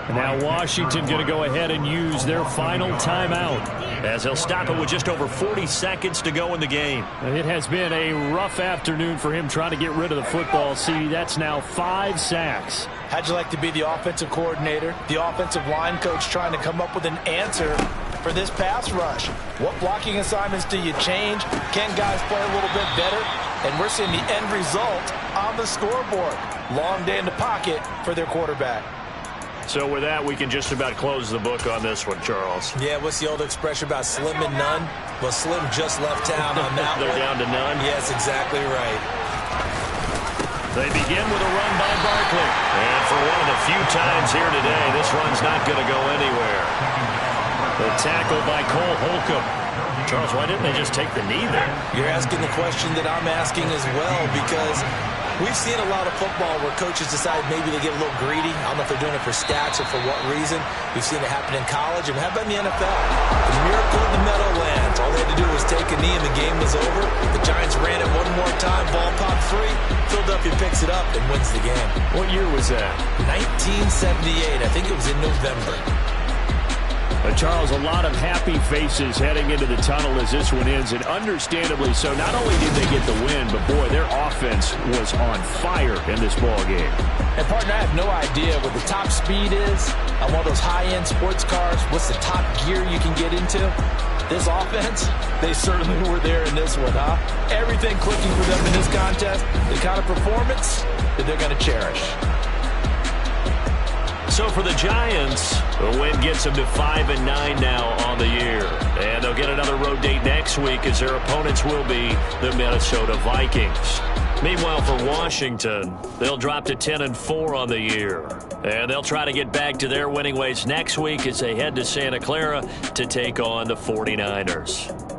And now Washington going to go ahead and use their final timeout as they'll stop it with just over 40 seconds to go in the game. It has been a rough afternoon for him trying to get rid of the football. See, that's now 5 sacks. How'd you like to be the offensive coordinator, the offensive line coach trying to come up with an answer for this pass rush? What blocking assignments do you change? Can guys play a little bit better? And we're seeing the end result on the scoreboard. Long day in the pocket for their quarterback. So with that, we can just about close the book on this one, Charles. Yeah, what's the old expression about slim and none? Well, Slim just left town on that They're one. down to none? Yes, exactly right. They begin with a run by Barkley. And for one of the few times here today, this run's not going to go anywhere. The tackle by Cole Holcomb. Charles, why didn't they just take the knee there? You're asking the question that I'm asking as well, because We've seen a lot of football where coaches decide maybe they get a little greedy. I don't know if they're doing it for stats or for what reason. We've seen it happen in college, and how about in the NFL? The miracle of the Meadowlands. All they had to do was take a knee, and the game was over. The Giants ran it one more time. Ball popped free. Philadelphia picks it up and wins the game. What year was that? 1978. I think it was in November. Charles, a lot of happy faces heading into the tunnel as this one ends, and understandably so. Not only did they get the win, but, boy, their offense was on fire in this ball game. And, partner, I have no idea what the top speed is on one of those high-end sports cars. What's the top gear you can get into? This offense, they certainly were there in this one, huh? Everything clicking for them in this contest, the kind of performance that they're going to cherish. So for the Giants, the win gets them to 5-9 now on the year. And they'll get another road date next week as their opponents will be the Minnesota Vikings. Meanwhile, for Washington, they'll drop to 10-4 on the year. And they'll try to get back to their winning ways next week as they head to Santa Clara to take on the 49ers.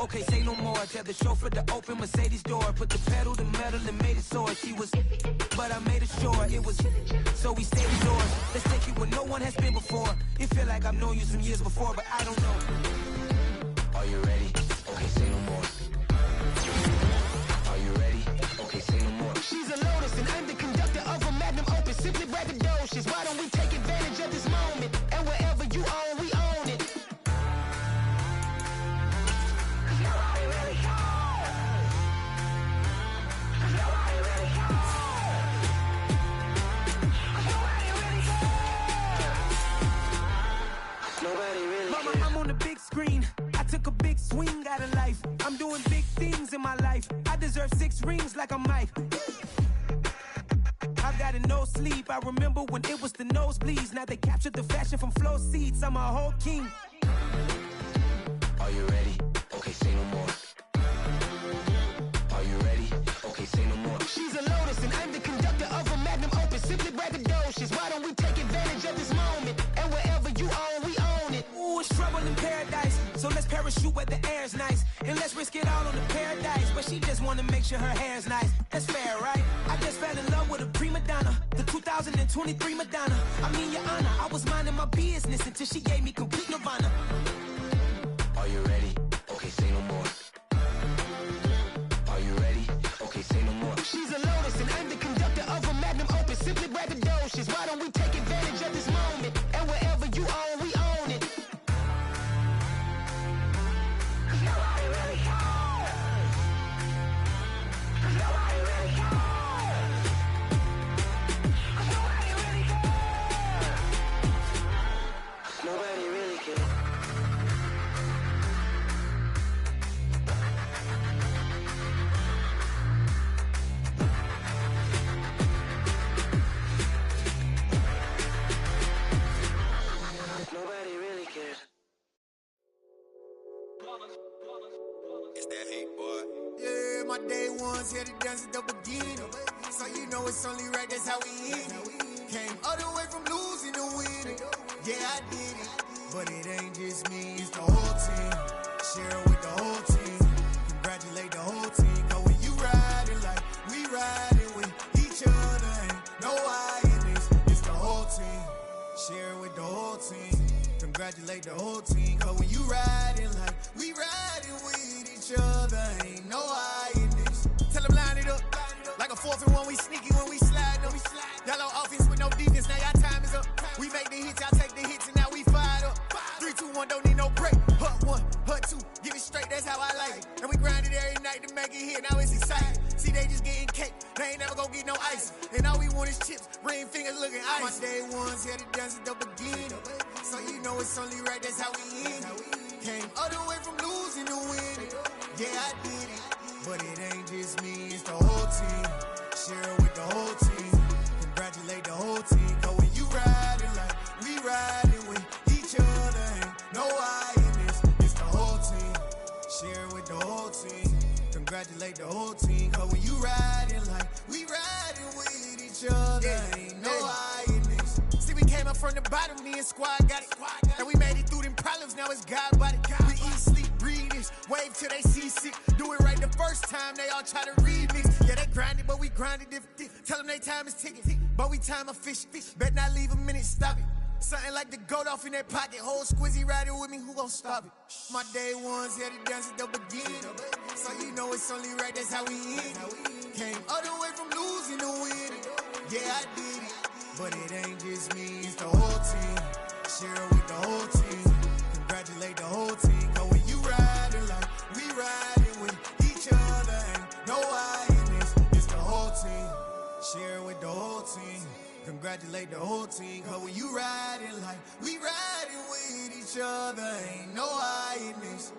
Okay, say no more. Tell the chauffeur to open Mercedes door. Put the pedal to metal and made it soar. She was, but I made it sure it was. So we stayed indoors. Let's take it where no one has been before. It feel like I've known you some years before, but I don't know. Are you ready? Okay, say no more. Are you ready? Okay, say no more. She's a lotus and I'm the conductor of a magnum opus. Simply braggadocious. Why don't we take advantage of this moment? And wherever you own, we own it. Nobody really cares. Nobody really cares. Nobody really cares. Nobody really cares. Mama, I'm on the big screen. I took a big swing out of life. I'm doing big things in my life. I deserve 6 rings like I'm Mike. I've got no sleep. I remember when it was the nosebleeds. Now they captured the fashion from flow seats. I'm a whole king. Are you ready? Okay, say no more. Are you ready? Okay, say no more. She's a lotus and I'm the conductor of a magnum opus. Simply braggadocious. Why don't we take advantage of this moment? And wherever you own, we own it. Ooh, it's trouble in paradise. So let's parachute where the air's nice. And let's risk it all on the paradise. But she just wanna make sure her hair's nice. That's fair, right? I just fell in love with a prima donna. The 2023 Madonna. I mean, your honor, I was minding my business until she gave me complete nirvana. Are you ready? Okay, say no more. Are you ready? Okay, say no more. She's a lotus and I'm the conductor of a magnum opus. Simply braggadocious. Why don't we take advantage of this moment? And wherever you own, we own it. Nobody really cares. Nobody really cares. Nobody really cares. Nobody really cares. Nobody really cares. It's that hate, boy. Yeah, my day ones here to dance at the beginning. So you know it's only right, that's how we end it. Came all the way from losing to winning. Yeah, I did it. But it ain't just me, it's the whole team. Share it with the whole team. Congratulate the whole team. Cause when you riding like we riding with each other, ain't no I in this. It's the whole team. Share it with the whole team. Congratulate the whole team. Cause when you riding like we riding with each other, ain't no I in this. Tell them line it up. Like a 4th and 1, we sneaky when we slide them. Y'all on offense with no defense, now y'all time is up. We make the hits, y'all take the hits, and now we fired up. 3, 2, 1, don't need no break. Hut 1, hut 2, give it straight, that's how I like it. And we grind it every night to make it here, now it's exciting. See, they just getting cake, they ain't never gonna get no ice. And all we want is chips, ring fingers looking ice. My day ones here to dance at the beginning. So you know it's only right, that's how we end it. Came all the way from losing to winning. Yeah, I did it. But it ain't just me, it's the whole team. Share it with the whole team. Congratulate the whole team. Cause when you riding like we riding with each other, ain't no I in this. It's the whole team. Share it with the whole team. Congratulate the whole team. Cause when you riding like we riding with each other, ain't no I in this. See, we came up from the bottom, me and squad got it. And we made it through them problems, now it's God body. We eat, sleep, breathe this, wave till they see sick. Do it right the first time, they all try to remix. Yeah, they grinded, but we grinded different. Tell them they time is ticking, but we time a fish. Bet not leave a minute, stop it. Something like the goat off in that pocket. Whole squizzy riding with me, who gon' stop it? My day ones here to dance at the beginning. So you know it's only right, that's how we end it. Came all the way from losing to winning. Yeah, I did it. But it ain't just me, it's the whole team. Share it with the whole team. Congratulate the whole team. Cause when you riding like we riding with each other, ain't no I in this. It's the whole team. Share it with the whole team. Congratulate the whole team. Cause when you riding like we riding with each other, ain't no I in this.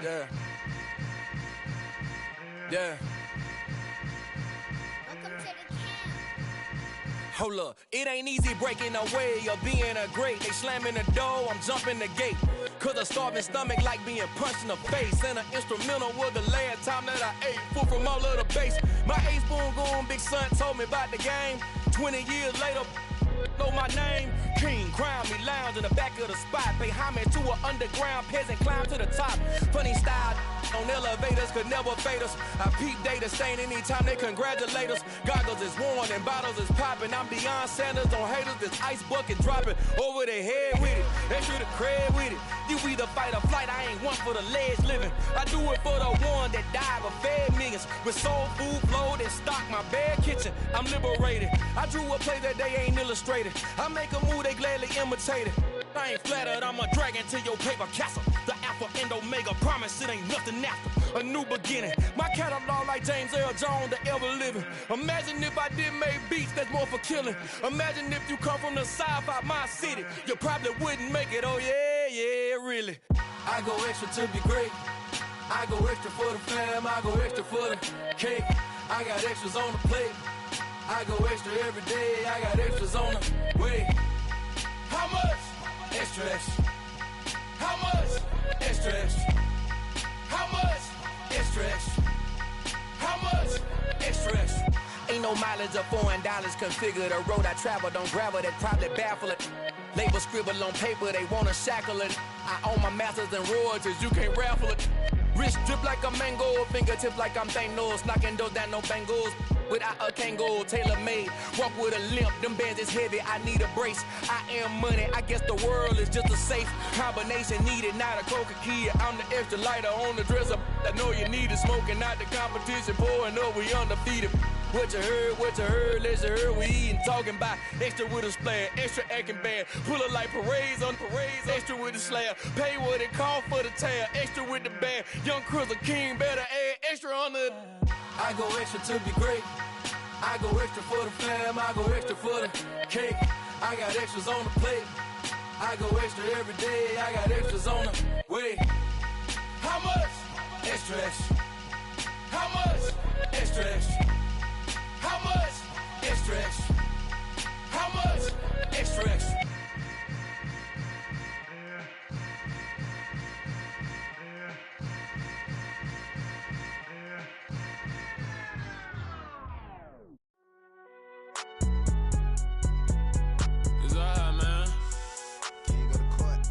Yeah. Yeah. Welcome to the camp. Hold up, it ain't easy breaking away or being a great. They slamming the door, I'm jumping the gate. Cause a starving stomach like being punched in the face. And an instrumental was the last time that I ate food from all of the base. My ace boom goon big son told me about the game. 20 years later, know my name. King crown me lounge in the back of the spot. Pay homage to an underground peasant, climb to the top. Funny style on elevators could never fade us. I peep data stain anytime they congratulate us. Goggles is worn and bottles is popping. I'm Deion Sanders on haters, this ice bucket dropping over their head with it. They should have cred with it. You either fight or flight, I ain't one for the ledge living. I do it for the one that died but fed millions. With soul food flowed and stocked my bare kitchen. I'm liberated. I drew a play that they ain't illustrated. I make a move, they gladly imitate it. I ain't flattered, I'm a dragon to your paper castle. The Alpha and Omega, promise it ain't nothing after. A new beginning. My catalog like James Earl Jones, the ever living. Imagine if I did make beats that's more for killing. Imagine if you come from the south out my city. You probably wouldn't make it, oh yeah, really. I go extra to be great. I go extra for the fam, I go extra for the cake. I got extras on the plate. I go extra every day, I got extras on the way. How much? Extra, extra. How much? Extra, extra. How much? Extra, extra. How much? Extra, extra. Ain't no mileage of $4 configure the road I travel. Don't gravel that probably baffle it. Label scribble on paper, they wanna shackle it. I own my masters and royalties, you can't raffle it. Wrist drip like a mango, fingertips like I'm Thanos. Knocking those down, no bangles. Without a Kango, tailor-made. Walk with a limp, them bands is heavy, I need a brace. I am money, I guess the world is just a safe combination needed, not a coca key. I'm the extra lighter on the dresser. I know you need it, smoking out the competition, pouring up, we undefeated. What you heard, let's heard, we eating, talking about extra with a splash, extra acting bad, pull it like parades on parades, extra with the slab, pay what it cost for the tab, extra with the band, young Crizzle King, better add extra on the. I go extra to be great, I go extra for the fam, I go extra for the cake, I got extras on the plate, I go extra every day, I got extras on the way. How much? Extra, extra. How much? Extra, extra. How much? Extra, extra. How much? Extra, extra. It's all right, man. Can't go to court.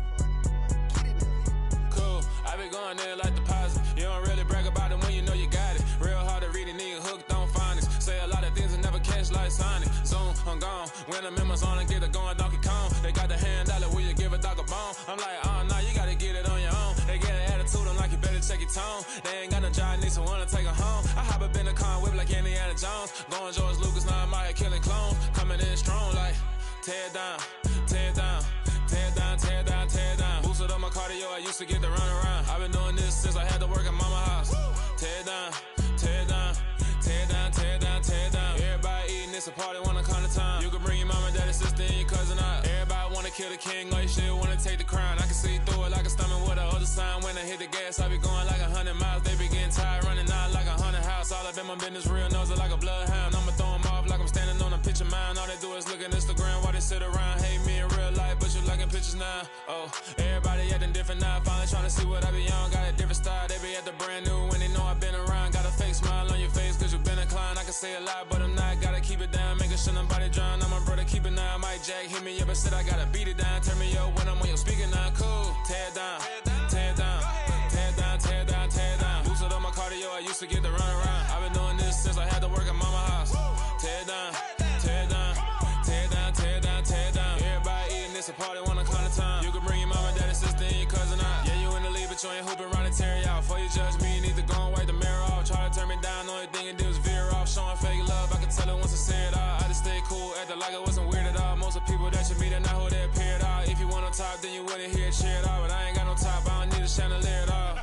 Get it up. Cool. I be going there like deposit. You don't really brag about it when you know you got it. Real hard to read a nigga hooked on finance. Say a lot of things and never catch like Sonic. Zoom, I'm gone. When the members on and get it going, Donkey Kong. They got the hand dollar, will you give a dog a bone? I'm like, oh, nah, you gotta get it on your own. They get an attitude, I'm like, you better check your tone. They ain't got no job, need someone to take her home. I hop up in the car, whip like Indiana Jones. Going George Lucas, now I'm out here killing clones. Coming in strong like, tear down, tear down. Tear down, tear down, tear down. Boosted up my cardio, I used to get to run around. I've been doing this since I had to work at mama house. Tear down, tear down, tear down, tear down, tear down. Everybody eating, it's a party, wanna come to time. You can bring your mama, daddy, sister, and your cousin out. Everybody wanna kill the king, or you shit wanna take the crown. I can see through it like a stomach with a other sign. When I hit the gas, I be going like 100 miles. They be getting tired, running out like 100 house. All up in my business, real nose it like a bloodhound. I'ma throw them off like I'm standing on a picture mine. All they do is look at Instagram while they sit around. Hate me in real life, but you liking pictures now. Oh, everybody acting different now. Finally trying to see what I be on. Got a different style, they be at the brand new when they know I've been around. Got a fake smile on your face cause you been inclined. I can say a lot, but I'm not. Gotta keep it down, making sure nobody drown. I'm my brother, keep it now. Mike Jack hit me up and said I gotta beat it down. Turn me up when I'm on your speaker now. Cool, tear down, tear down, tear down, tear down, tear down. Boosted up my cardio, I used to get to run around. I've been doing this since I had to work at mama house. Tear down, tear down, tear down, tear down, tear down. Everybody eating, it's a party, wanna come to time. You can bring your mama, daddy, sister, and your cousin out. Yeah, you in the league, but you ain't hooping around and tear out. Before you judge me, you need to go and wipe the mirror off. Try to turn me down, only thing you did was veer off. Showing fake love, I can tell it once I say it all. I just stay cool, acting like it wasn't weird at all. Most of the people that you meet are not who they appear at all. If you want on top, then you wouldn't hear it cheer at all. But I ain't got no top, I don't need a chandelier at all.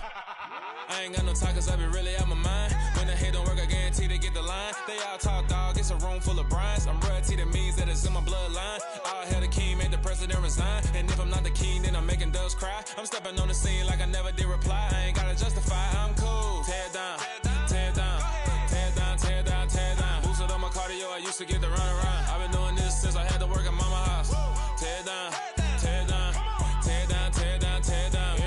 I ain't got no talk cause I be really out my mind. When the hate don't work, I guarantee they get the line. They all talk dog, it's a room full of brines. I'm royalty, that means that it's in my bloodline. All hell the king, made the president resign. And if I'm not the king, then I'm making doves cry. I'm stepping on the scene like I never did reply. I ain't gotta justify, I'm cool. Tear down, tear down, tear down, tear down, tear down. Boosted up my cardio, I used to get to run around. I've been doing this since I had to work at mama house. Tear down, tear down, tear down, tear down, tear down.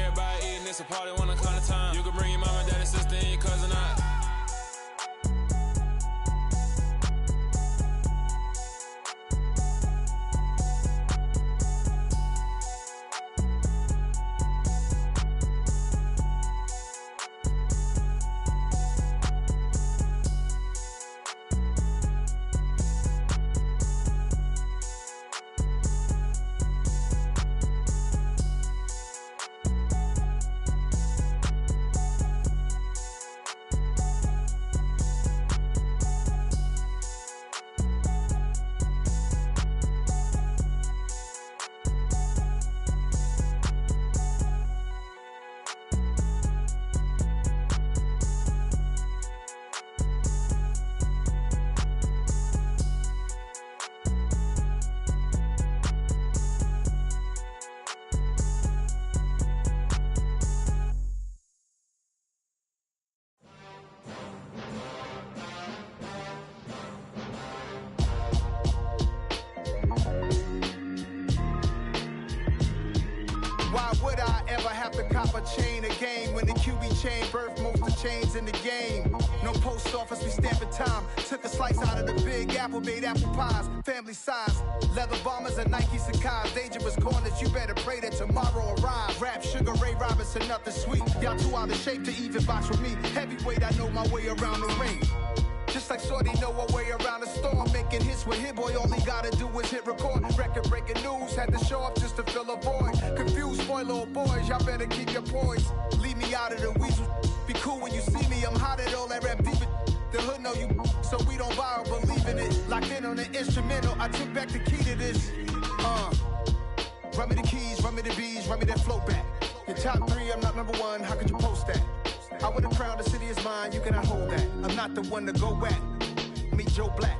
chain of game. When the QB chain birth most of chains in the game. No post office, we stamping time. Took a slice out of the big apple, made apple pies. Family size, leather bombers and Nike Sacai's. Dangerous corners, you better pray that tomorrow arrives. Rap, Sugar Ray Robinson, nothing sweet. Y'all too out of shape to even box with me. Heavyweight, I know my way around the ring. Just like Shorty know her way around the storm. Making hits with Hit Boy, all he gotta do is hit record. Record breaking news, had to show up just to fill a void. Confused boy, little boys, y'all better keep your poise. Leave me out of the weasel. Be cool when you see me, I'm hot at all that rap deep. The hood know you, so we don't buy or believe in it. Locked in on the instrumental, I took back the key to this. Run me the keys, run me the bees, run me that flow back. Your top 3, I'm not number 1, how could you post that? I would have crowned the city is mine, you cannot hold that. I'm not the one to go at. Meet Joe Black.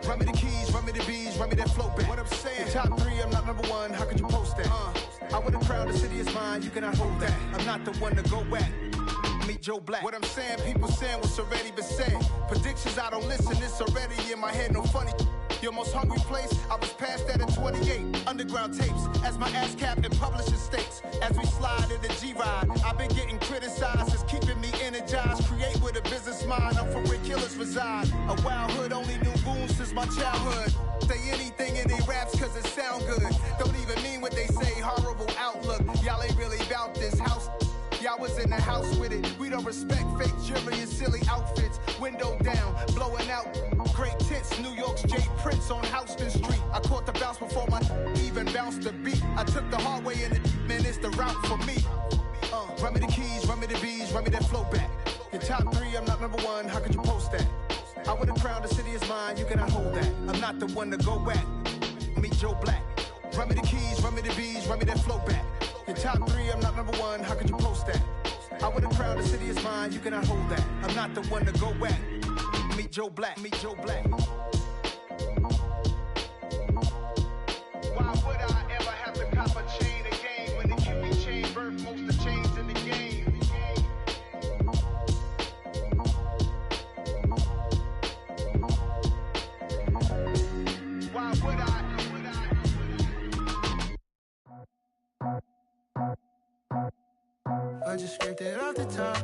Run me the keys, run me the bees, run me that flow back. What I'm saying, your top 3, I'm not number 1, how could you post that? I would have crowned the city is mine, you cannot hold that. I'm not the one to go at. Meet Joe Black. What I'm saying, people saying what's already been said. Predictions, I don't listen, it's already in my head, no funny. Your most hungry place, I was past that at 28. Underground tapes, as my ass cap in publishing states. As we slide in the G-Ride, I've been getting criticized, it's keeping me energized. Create with a business mind, I'm from where killers reside. A wild hood, only knew goons since my childhood. Say anything in they raps cause it sound good. Don't even mean what they say, horrible outlook. Y'all ain't really about this house. Y'all was in the house with it. We don't respect fake jewelry and silly outfits. Window down, blowing out. Great tits, New York's J. Prince on Houston Street. I caught the bounce before my even bounced the beat. I took the hard way in it, man, it's the route for me. Run me the keys, run me the bees, run me that flow back. Your top 3, I'm not number 1, how could you post that? I would have crowned the city is mine, you cannot hold that. I'm not the one to go at. Meet Joe Black. Run me the keys, run me the bees, run me that flow back. Your top 3, I'm not number 1, how could you post that? I would have crowned the city is mine, you cannot hold that. I'm not the one to go at. Meet Joe Black, meet Joe Black. Why would I ever have to cop a chain again when the QB chain birth most of chains in the game? Why would I? I just scraped it off the top,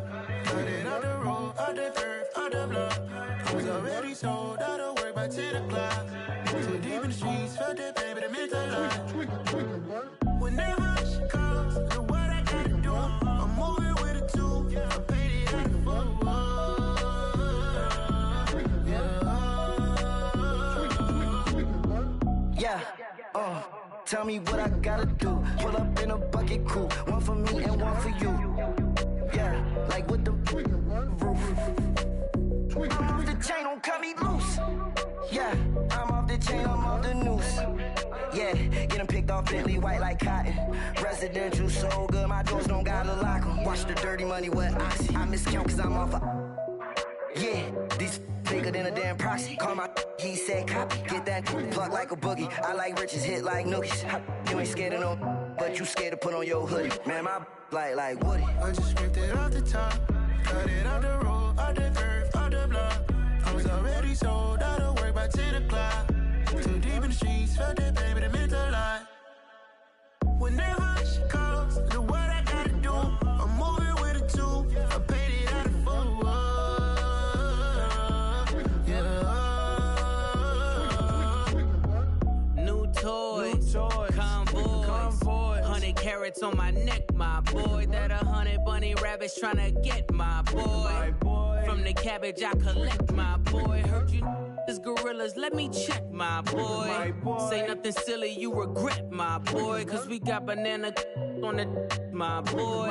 cut it out the road, out the curve, out the block. I was already sold, out of work by 10 o'clock. Too deep in the streets, felt that baby, the mental lie. Whenever she calls, look what I gotta do. I'm moving with a 2, I paid it out the phone. Yeah, tell me what I gotta do. Pull up in a bucket crew, one for me and one for you. Yeah, like with the roof. I'm off the chain, don't cut me loose. Yeah, I'm off the chain, I'm off the noose. Yeah, get them picked off Bentley, white like cotton. Residential, so good, my doors don't gotta lock them. Watch the dirty money with Oxy. I miscount cause I'm off a... Yeah, these bigger than a damn proxy. Call my he said copy. Get that plug like a boogie. I like riches, hit like nookies. You ain't scared of no, but you scared to put on your hoodie. Man, my like Woody. I just scraped it off the top, cut it out the road, out the curve, out the block. I was already sold, out of work by 10 o'clock. Too deep in the streets, felt that baby, the mental lie. Whenever she calls, look what I gotta do. I'm moving with a 2, I paid it out of 4. Convoy, 100 carats on my neck, my boy. That 100 bunny rabbits tryna get my boy. From the cabbage I collect, my boy. Heard you is gorillas, let me check, my boy. Say nothing silly, you regret, my boy. Cause we got banana on the my boy.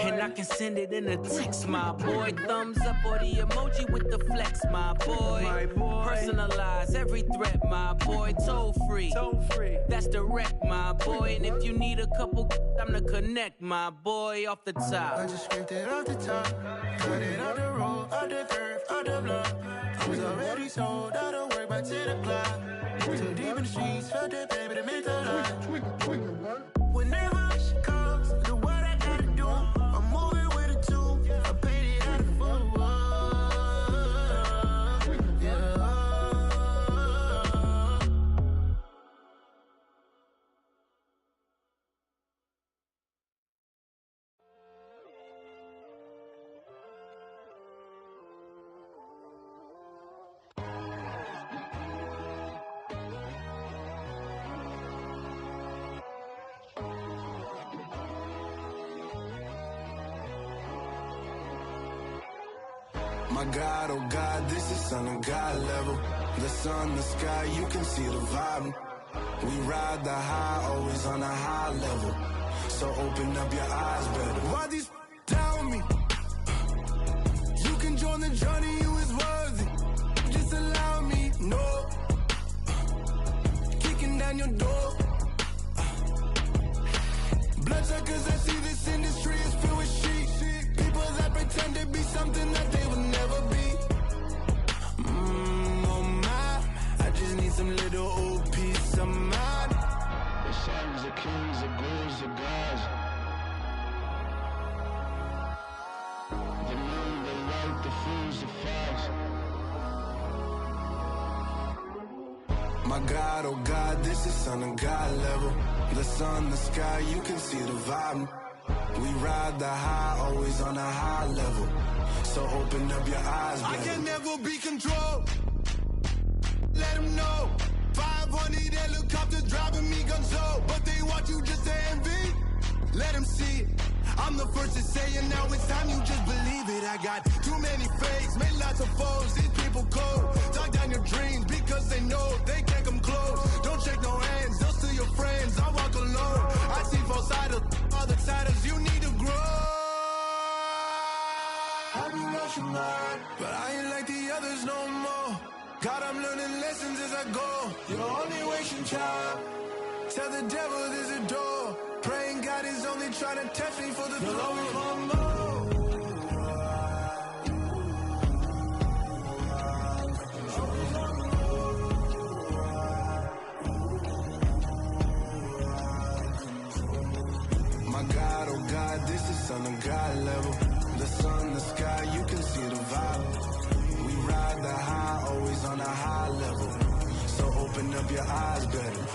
And I can send it in a text, my boy. Thumbs up or the emoji with the flex, my boy. Personalize every threat, my boy. Toll free, that's direct, my boy. And if you need a couple, I'm to connect, my boy. Off the top, I just scraped it off the top, cut it out the road, out the curve, out the block. I was already sold, out of work by 10 o'clock. Too deep in the streets, felt that baby, the mental lie. Whenever she calls, look what I gotta do. I'm moving with a 2, I paid it out of 4. My God, oh God, this is on a God level. The sun, the sky, you can see the vibe. We ride the high, always on a high level. So open up your eyes better. Why these tell me? You can join the journey, you is worthy. Just allow me, no. Kicking down your door. Bloodsuckers, I see this industry is filled with sheep. People that pretend to be something that they will never be. Oh my, I just need some little old peace of mind. The sons of kings, the ghouls, the gods. The moon, the light, the fools, the facts. My God, oh God, this is on a God level. The sun, the sky, you can see the vibe. We ride the high, always on a high level. So open up your eyes, baby. I can never be controlled. Let them know. 500 helicopters driving me gunso. But they want you just to envy. Let them see it. I'm the first to say it, now it's time you just believe it. I got too many fakes, made lots of foes. These people cold. Talk down your dreams because they know they can't come close. Don't shake no hands, they'll steal your friends. I walk alone. I see false idols, other siders. You need to grow. I be rushing mine, but I ain't like the others no more. God, I'm learning lessons as I go. You're only wasting time. Tell the devil there's a door. Praying God is only trying to test me for the glory. Always want more. My God, oh God, this is on a God level. The sun, the sky, you can see the vibe. We ride the high, always on a high level. So open up your eyes better.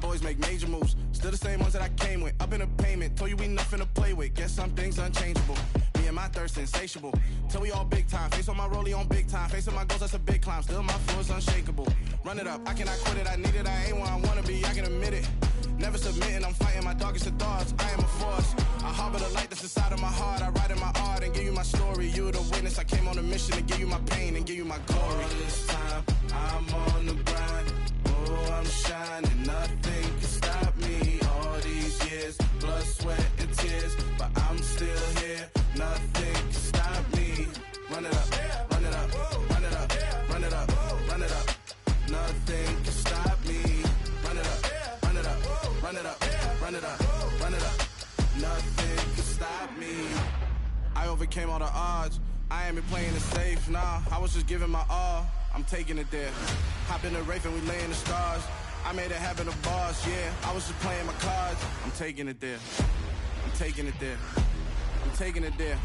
Boys make major moves, still the same ones that I came with. Up in a payment, told you we nothing to play with. Guess some things unchangeable. Me and my thirst insatiable. Till we all big time. Face on my rollie on big time. Facing my goals, that's a big climb. Still my flow is unshakable. Run it up, I cannot quit it. I need it, I ain't where I wanna be. I can admit it. Never submitting, I'm fighting my darkest of thoughts. I am a force. I harbor the light that's inside of my heart. I write in my art and give you my story. You the witness. I came on a mission to give you my pain and give you my glory. All this time, I'm on the grind. Oh, I'm shining. Nothing can stop me. All these years, blood, sweat, and tears, but I'm still here. Nothing can stop me. Run it up, run it up, run it up, run it up, run it up. Nothing can stop me. Run it up, run it up, run it up, run it up, run it up. Nothing can stop me. I overcame all the odds. I ain't been playing it safe, nah. I was just giving my all. I'm taking it there. Hop in the Wraith and we lay in the stars. I made it happen to boss, yeah. I was just playing my cards. I'm taking it there. I'm taking it there. I'm taking it there.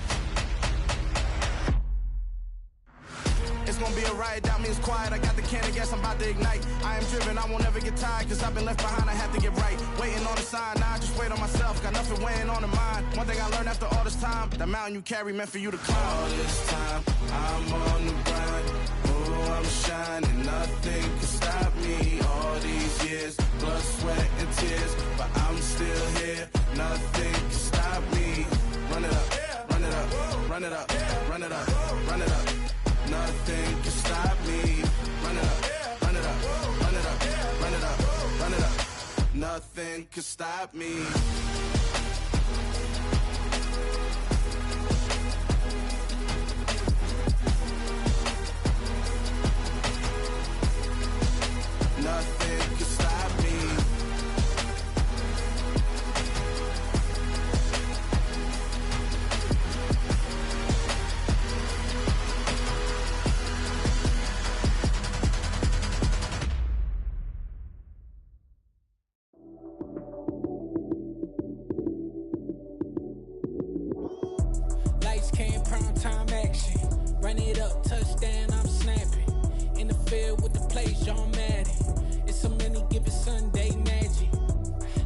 It's gonna be a riot, doubt me it's quiet. I got the can of gas, I'm about to ignite. I am driven, I won't ever get tired, cause I've been left behind, I have to get right. Waiting on the sign, now I just wait on myself. Got nothing weighing on the mind. One thing I learned after all this time, the mountain you carry meant for you to climb. All this time, I'm on the grind. Oh, I'm shining, nothing can stop me. All these years, blood, sweat, and tears, but I'm still here. Nothing can stop me. Run it up, run it up, run it up, run it up, run it up. Nothing can stop me. Run it up, run it up, run it up, run it up, run it up. Nothing can stop me. Nothing can stop me. touchdown, I'm snapping. In the field with the plays, John Madden. It's a many given Sunday magic.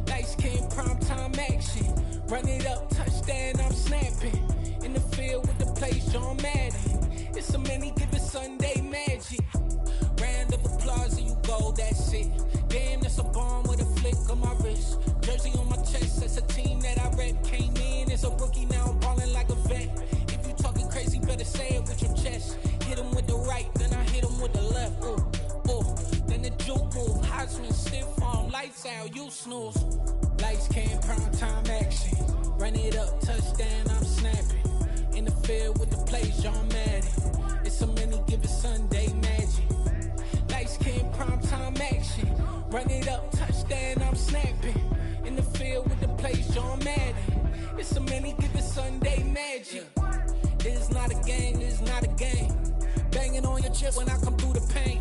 Lights came primetime action. Run it up, touchdown, I'm snapping. In the field with the plays, John Madden. It's a many given Sunday magic. Round of applause and you go, that's it. Damn, that's a bomb with a flick on my wrist. Jersey on my chest, that's a team that I rep. Came in as a rookie, now I'm ballin' like a vet. If you talking crazy, better say it with your chest. Hit him with the right, then I hit him with the left. Ooh, ooh, then the juke move. Heisman stiff arm, lights out, you snooze. Lights came, prime time action. Run it up, touchdown, I'm snapping. In the field with the plays, John Madden. It's a many given Sunday magic. Lights came, prime time action. Run it up, touchdown, I'm snapping. In the field with the plays, John Madden. It's a many given Sunday magic. This is not a game, this is not a game. Banging on your chest when I come through the pain.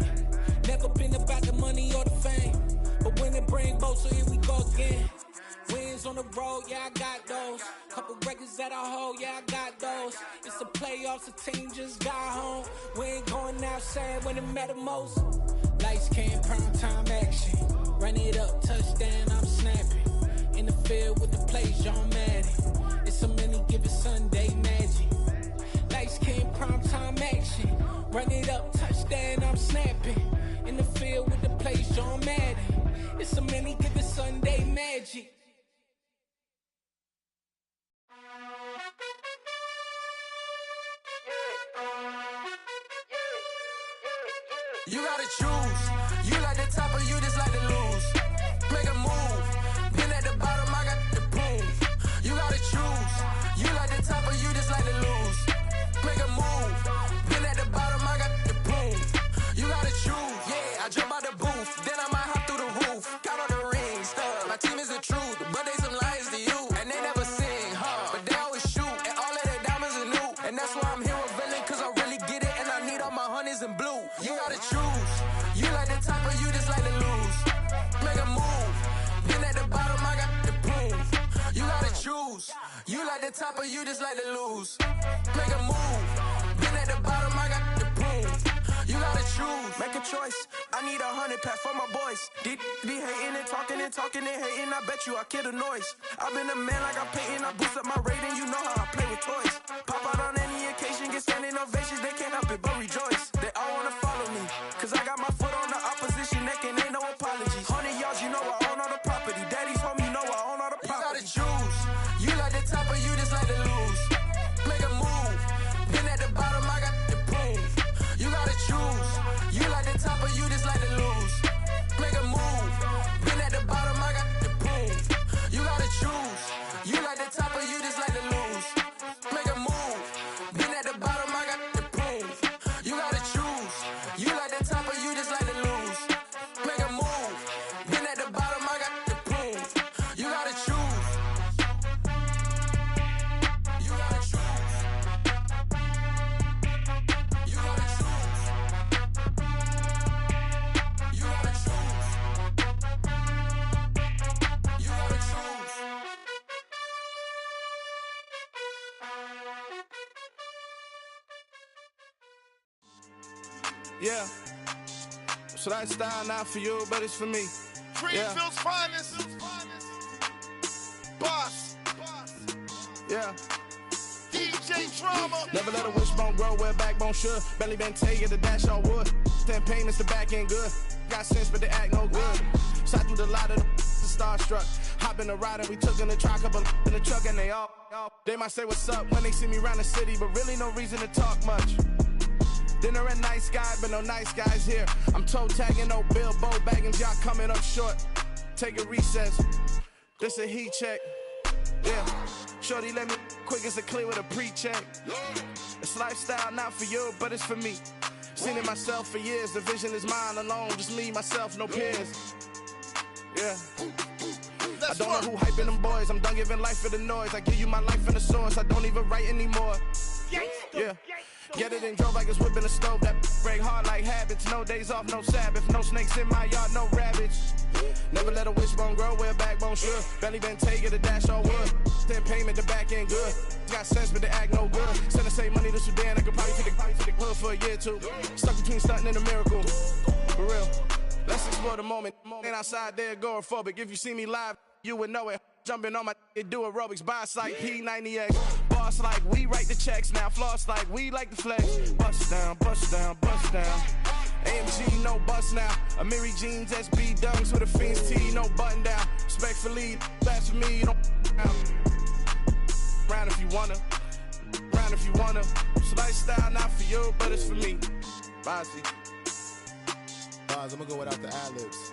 Never been about the money or the fame. But when it bring both, so here we go again. Wins on the road, yeah, I got those. Couple records that I hold, yeah, I got those. It's the playoffs, the team just got home. We ain't going outside when it matter most. Lights came, prime time action. Run it up, touchdown, I'm snapping. In the field with the plays, John Madden. It's a many given Sunday magic. Lights came, prime time action. Run it up, touchdown, I'm snapping. In the field with the plays, John Madden. It's a many given Sunday magic. You gotta choose. You like the top or you just like to lose. Make a move. Been at the bottom, I got the proof. You gotta choose. You like the top or you just like to lose. Make a move. Been at the bottom, I got the proof. You gotta choose. Yeah, I jump out the booth. Then I might hop through the roof. Count on the rings. My team is the truth, but they some liars to you. And they never sing, but they always shoot. And all of their diamonds are new. And that's why I'm here revealing, cause I really get it. And I need all my honeys in blue. You gotta choose. You like the top or you just like to lose. Make a move. Been at the bottom, I got the proof. You gotta choose. You like the top or you just like to lose. Make a move. Been at the bottom, I got the proof. You gotta choose. Make a choice. I need 100 pack for my boys. Be hating and talking and talking and hating. I bet you I kill the noise. I've been a man like I'm Peyton. I boost up my rating. You know how I play with toys. Pop out on any occasion, get standing ovations. They can't help it but rejoice. They all wanna follow me, cause I got my foot on the opposition neck and ain't no apologies. 100 yards, you know I own all the property. Daddy's home, you know I own all the property. You gotta choose. You like the top or you just like to lose. Make a move. Been at the bottom, I got the proof. You gotta choose. You like the top or you just like to lose. Make a move. Been at the bottom, I got the proof. You gotta choose. You like the top or you just like to lose. Make a move. Been at the bottom, I got the proof. You gotta choose. You like the top or you just like to lose. Make a move. Been at the bottom, I got the proof. You gotta choose. You gotta choose. You gotta choose. You gotta choose. You gotta choose. Yeah. So that style not for you, but it's for me. Greenfield's finest. Boss. Yeah. DJ Drama. Never let a wishbone grow where backbone should. Belly been taking the dash on wood. Then pain is the back end good. Got sense, but they act no good. Shot through the lot of the starstruck. Hop in the ride and we took in the truck, couple in the truck, and they all. They might say what's up when they see me around the city, but really no reason to talk much. Dinner at nice guy, but no nice guys here. I'm toe tagging, no Bilbo baggins, y'all coming up short. Take a recess. This a heat check. Yeah. Shorty let me quick as a clear with a pre-check. It's lifestyle not for you, but it's for me. Seen it myself for years. The vision is mine alone. Just me, myself, no peers. Yeah. I don't know who hyping them boys. I'm done giving life for the noise. I give you my life in the source. I don't even write anymore. Yeah. Get it and drove like it's whipping a stove. That break hard like habits. No days off, no Sabbath. No snakes in my yard, no rabbits. Never let a wishbone grow where a backbone should. Belly been taking the dash all wood. Then payment, the back end good. Got sense, but they act no good. Send the same money to Sudan, I could probably take the hood for a year or two. Stuck between stunting and a miracle. For real. Let's explore the moment. Ain't outside there agoraphobic. If you see me live, you would know it. Jumping on my do aerobics. Boss like P90X. Boss like we write the checks. Now floss like we like the flex. Bust down, bust down, bust down. AMG, no bust now. Amiri jeans, SB dunks with a Fiends T, no button down. Respectfully, that's for me, you don't down. Round if you wanna. Round if you wanna. It's lifestyle, not for you, but it's for me. Bossy. I'm gonna go without the ad-libs.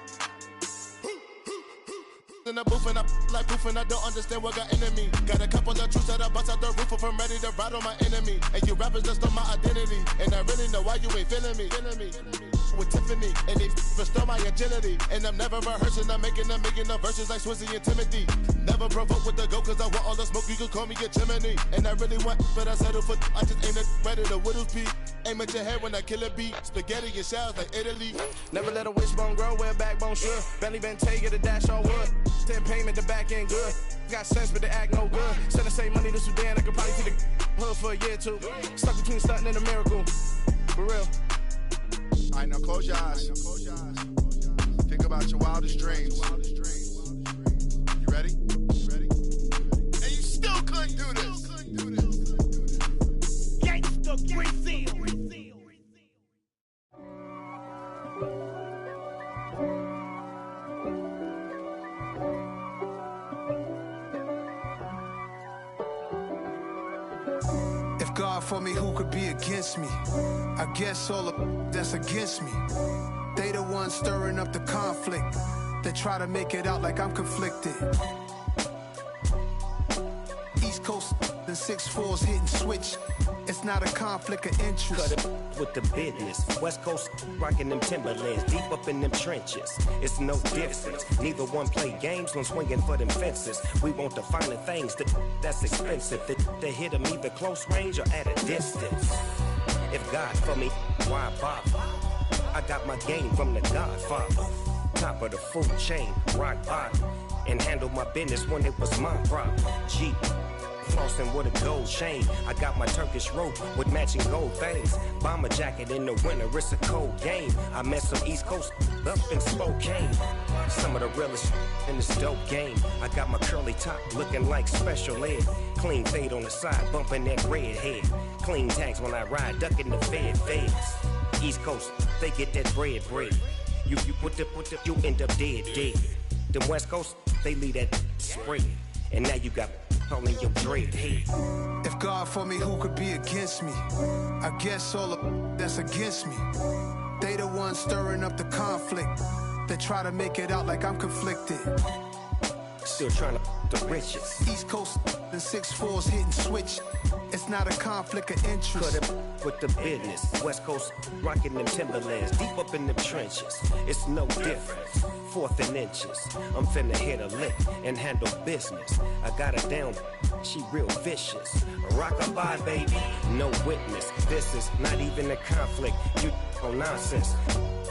In the booth and I like proof and I don't understand what got into me. Got a couple of truths that I bust out the roof if I'm ready to ride on my enemy. And you rappers just on my identity. And I really know why you ain't feeling me. With Tiffany, and they restore my agility. And I'm never rehearsing, I'm making a million of verses like Swizzy and Timothy. Never provoke with the go, cause I want all the smoke, you can call me a chimney. And I really want, but I settle for, I just ain't ready to whittles peak. Aim at your head when I kill a beat. Spaghetti and shells like Italy. Never let a wishbone grow where a backbone should. Belly been taking the dash all wood. Then payment, the back end good. Got sense, but they act no good. Send the same money to Sudan, I could probably take the hood for a year or two. Stuck between stunting and a miracle. For real. All right, now close your eyes. Think about your wildest dreams. You ready? And you still couldn't do this. Gangsta Brazil. God for me, who could be against me? I guess all of that's against me. They the ones stirring up the conflict. They try to make it out like I'm conflicted. East Coast and 6'4's hitting switch. It's not a conflict of interest. Cut it with the business. West Coast rocking them Timberlands, deep up in them trenches. It's no difference. Neither one play games when swinging for them fences. We want the finer things that's expensive. That hit them either close range or at a distance. If God for me, why bother? I got my game from the Godfather. Top of the food chain, rock bottom. And handle my business when it was my problem. G. Flossing with a gold chain. I got my Turkish rope with matching gold things. Bomber jacket in the winter, it's a cold game. I met some East Coast up in Spokane. Some of the realest in this dope game. I got my curly top looking like special ed. Clean fade on the side, bumping that red head. Clean tags when I ride, ducking the feds. East Coast, they get that bread. You you end up dead. Them West Coast, they leave that spread. And now you got all in your dread head. If God for me, who could be against me? I guess all of that's against me. They the ones stirring up the conflict. They try to make it out like I'm conflicted. Still trying to the riches. East Coast and 6'4's hitting switch. It's not a conflict of interest. Cut it with the business. West Coast rocking them Timberlands, deep up in them trenches. It's no difference. 4th and inches. I'm finna hit a lick and handle business. I got her down, she real vicious. Rock-a-bye, baby, no witness. This is not even a conflict. You on nonsense.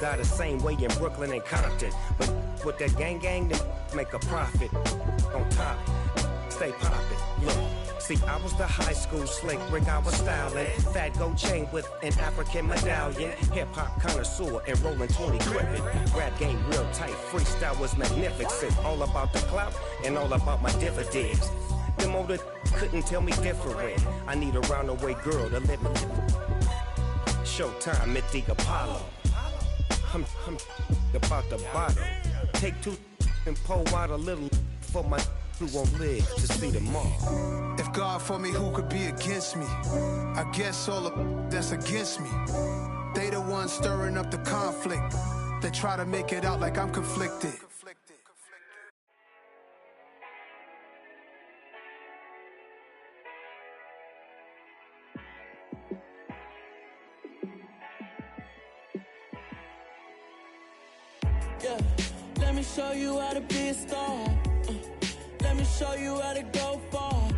Got the same way in Brooklyn and Compton. But with that gang, then make a profit. On top, stay poppin'. Look. See, I was the high school slick Rick, I was styling. Fat gold chain with an African medallion. Hip-hop connoisseur and rolling 20 crippin'. Rap game real tight, freestyle was magnificent. All about the clout and all about my dividends. Them older couldn't tell me different. I need a roundaway girl to let me Showtime at the Apollo. I'm about the bottom. Take 2 and pour out a little for my who won't live to see tomorrow. If God for me, who could be against me? I guess all of that's against me. They the ones stirring up the conflict. They try to make it out like I'm conflicted. Yeah, let me show you how to be a star. Let me show you how to go far.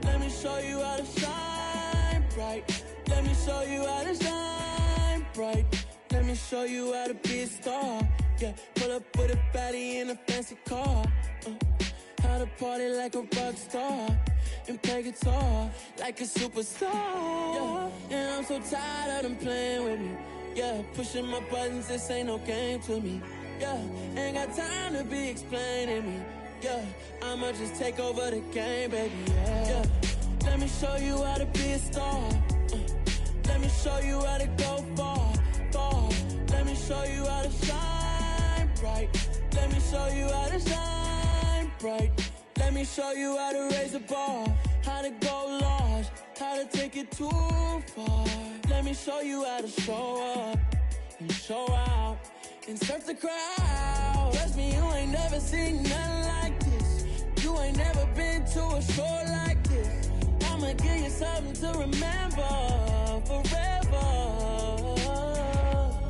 Let me show you how to shine bright. Let me show you how to shine bright. Let me show you how to be a star. Yeah, pull up with a baddie in a fancy car. How to party like a rock star and play guitar like a superstar. Yeah, and I'm so tired of them playing with me. Yeah, pushing my buttons, this ain't no game to me. Yeah, ain't got time to be explaining me. Yeah, I'ma just take over the game, baby. Yeah, let me show you how to be a star. Let me show you how to go far, far. Let me show you how to shine bright. Let me show you how to shine bright. Let me show you how to raise the bar, how to go large, how to take it too far. Let me show you how to show up and show out and surf the crowd. Trust me, you ain't never seen nothing like this. You ain't never been to a show like this. I'ma give you something to remember forever.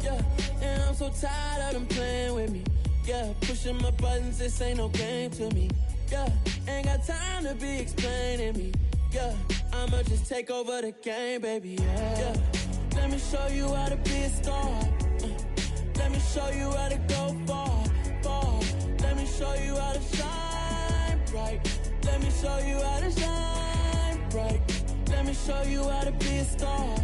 Yeah, and I'm so tired of them playing with me. Yeah, pushing my buttons, this ain't no game to me. Yeah, ain't got time to be explaining me. Yeah, I'ma just take over the game, baby. Yeah, let me show you how to be a star. Let me show you how to go far, far. Let me show you how to shine bright. Let me show you how to shine bright. Let me show you how to be a star.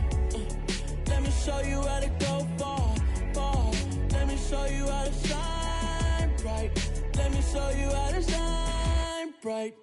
Let me show you how to go far, far. Let me show you how to shine bright. Let me show you how to shine bright.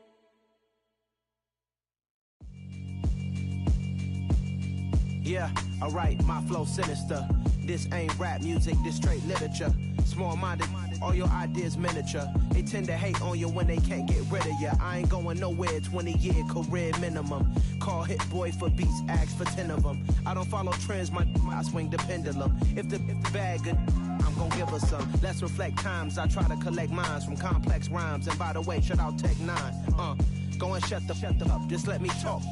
Yeah, alright, my flow sinister. This ain't rap music, this straight literature. Small-minded, all your ideas miniature. They tend to hate on you when they can't get rid of you. I ain't going nowhere, 20-year career minimum. Call Hit Boy for beats, ask for 10 of them. I don't follow trends, I swing the pendulum. If the bag good, I'm gon' give her some. Let's reflect times, I try to collect minds from complex rhymes. And by the way, shout out Tech 9. Go and shut the up, just let me talk.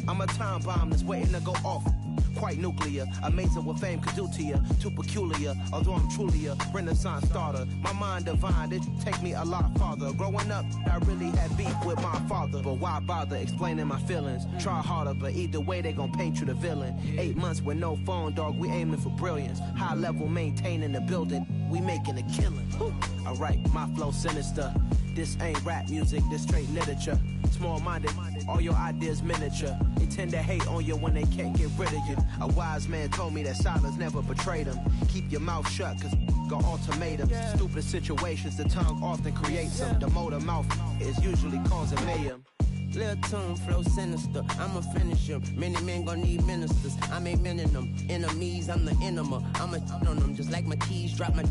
I'm a time bomb that's waiting to go off. Quite nuclear, amazing what fame could do to you. Too peculiar, although I'm truly a renaissance starter. My mind divine, it take me a lot farther. Growing up, I really had beef with my father. But why bother explaining my feelings? Try harder, but either way they gon' paint you the villain. 8 months with no phone, dog, we aiming for brilliance. High level maintaining the building, we making a killing. Alright, my flow sinister. This ain't rap music, this straight literature. Small-minded, all your ideas miniature. They tend to hate on you when they can't get rid of you. A wise man told me that silence never betrayed him. Keep your mouth shut, cause got ultimatums. Stupid situations, the tongue often creates them. The motor mouth is usually causing mayhem. Lil' tune, flow sinister, I'ma finish him. Many men gon' need ministers, I'm aiming them. Enemies, I'm the enema. I'ma on them, just like my keys, drop my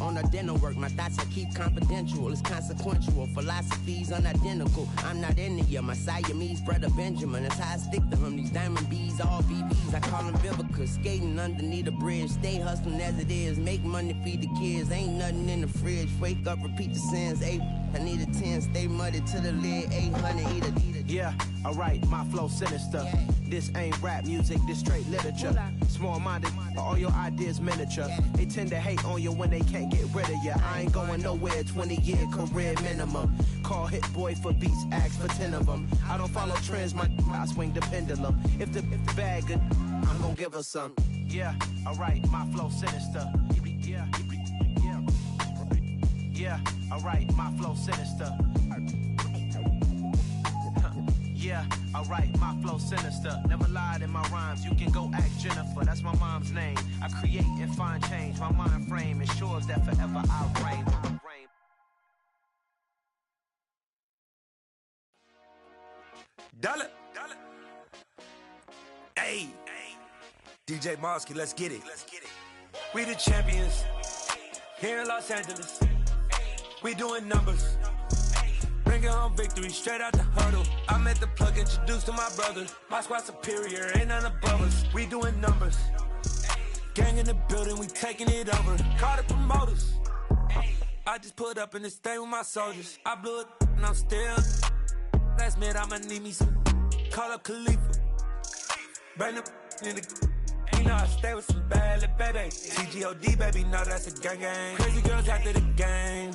on the dinner work. My thoughts I keep confidential, it's consequential. Philosophies unidentical, I'm not into you. My Siamese brother Benjamin, that's how I stick to him. These diamond bees, all BBs, I call them Vivica. Skating underneath the bridge, stay hustling as it is. Make money, feed the kids, ain't nothing in the fridge. Wake up, repeat the sins, I need a 10, stay muddy to the lid, 800, eat a. Yeah, alright, my flow sinister. This ain't rap music, this straight literature. Small-minded, all your ideas miniature. They tend to hate on you when they can't get rid of you. I ain't going nowhere, 20-year career minimum. Call Hit Boy for beats, ask for 10 of them. I don't follow trends, I swing the pendulum. If the bag good, I'm gon' give her some. Yeah, alright, my flow sinister. Yeah, alright, my flow sinister. Yeah, alright, my flow sinister. Never lied in my rhymes, you can go ask Jennifer. That's my mom's name. I create and find change. My mind frame ensures that forever I'll reign. Dollar. Hey, DJ Mosky, let's get it. We the champions here in Los Angeles. We doing numbers. Bringing home victory straight out the huddle. I met the plug, introduced to my brother. My squad superior, ain't none above us. We doing numbers. Gang in the building, we taking it over. Call the promoters. I just put up in this thing with my soldiers. I blew it and I'm still. Last minute I'ma need me some. Call up Khalifa. Bring the in the. You know I stay with some bad little baby. TGOD baby, no that's a gang gang. Crazy girls after the game.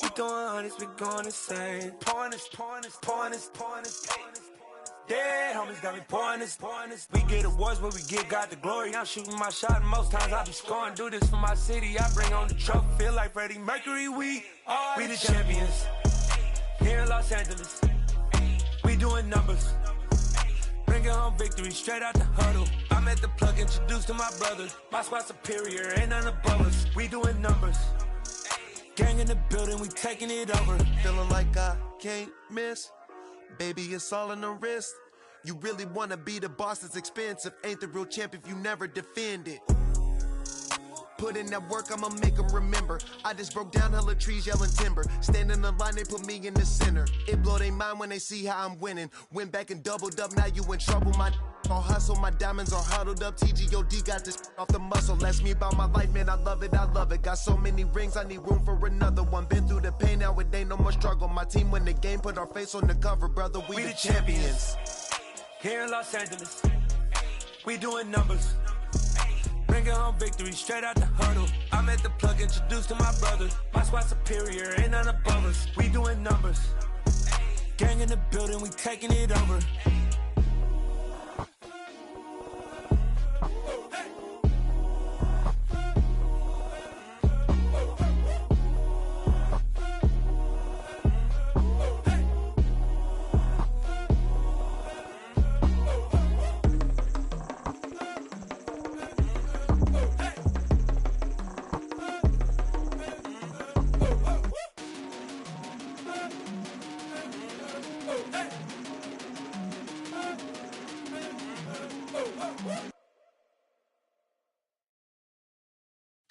We going honest, we going insane. Pouring this. Dead homies got me pouring this. We get awards where we get God the glory. I'm shooting my shot and most times I be scoring. Do this for my city, I bring on the trophy. Feel feeling like Freddie Mercury. We the champions. Here in Los Angeles, we doing numbers. Bringing home victory straight out the huddle. I'm at the plug, introduced to my brothers. My squad superior, ain't none above us. We doing numbers. Gang in the building, we taking it over. Feeling like I can't miss. Baby, it's all in the wrist. You really wanna be the boss, it's expensive. Ain't the real champ if you never defend it. Put in that work, I'ma make them remember. I just broke down hella trees, yelling timber. Stand in the line, they put me in the center. It blow their mind when they see how I'm winning. Went back and doubled up, now you in trouble. My all hustle, my diamonds are huddled up. TGOD got this off the muscle. Ask me about my life, man, I love it, I love it. Got so many rings, I need room for another one. Been through the pain, now it ain't no more struggle. My team win the game, put our face on the cover, brother, we the champions. Here in Los Angeles, we doing numbers. Bringing home victory straight out the huddle. I'm at the plug, introduced to my brothers. My squad superior, ain't none above us. We doing numbers. Gang in the building, we taking it over.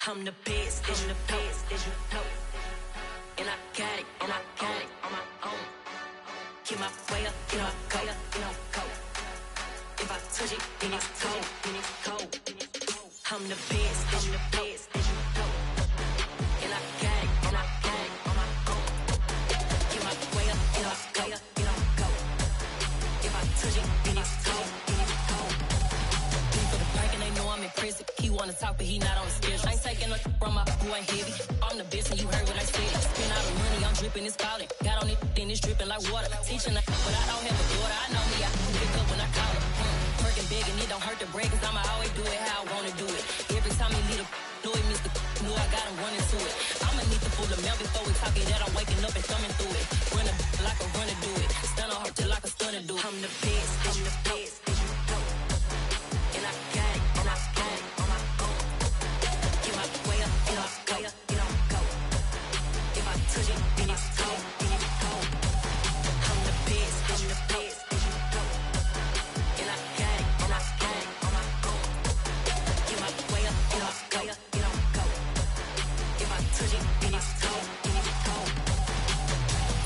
I'm the best, I'm the best, as you know. And I got it, and I got it on my own. Get my way up, get my go, go. If I touch it, then it's cold, then it's cold. I'm the best, as you know. And I got it, and I got it on my own. Get my way up, get my go. If I touch it, then it's cold, then it's cold. People the prank and they know I'm in prison. He wanna talk, but he not on the schedule. I ain't taking no from my who ain't heavy. I'm the best and you heard what I said. Spend all the money, I'm dripping, it's falling. Got on it, then it's dripping like water. Teaching her, but I don't have a daughter. I know me, I can pick up when I call her. Working big and it don't hurt to break, cause I'ma always do it how I wanna do it. Every time he lead a do it, Mr. Knew I got him running to it. I'ma need to pull the mail before we talk it that I'm waking up and thumbing through it. Run a like a runner do it. Stun on her till like a stunner do it. I'm the best, I'm the best. And I got it, and I got it on my own. Get my way up, get my go. If I touch it, then it's cold, then it's cold. I'm the best, I'm the best. And I got it, and I got it on my own. Get my way up, get my go. If I touch it, then it's cold, then it's cold.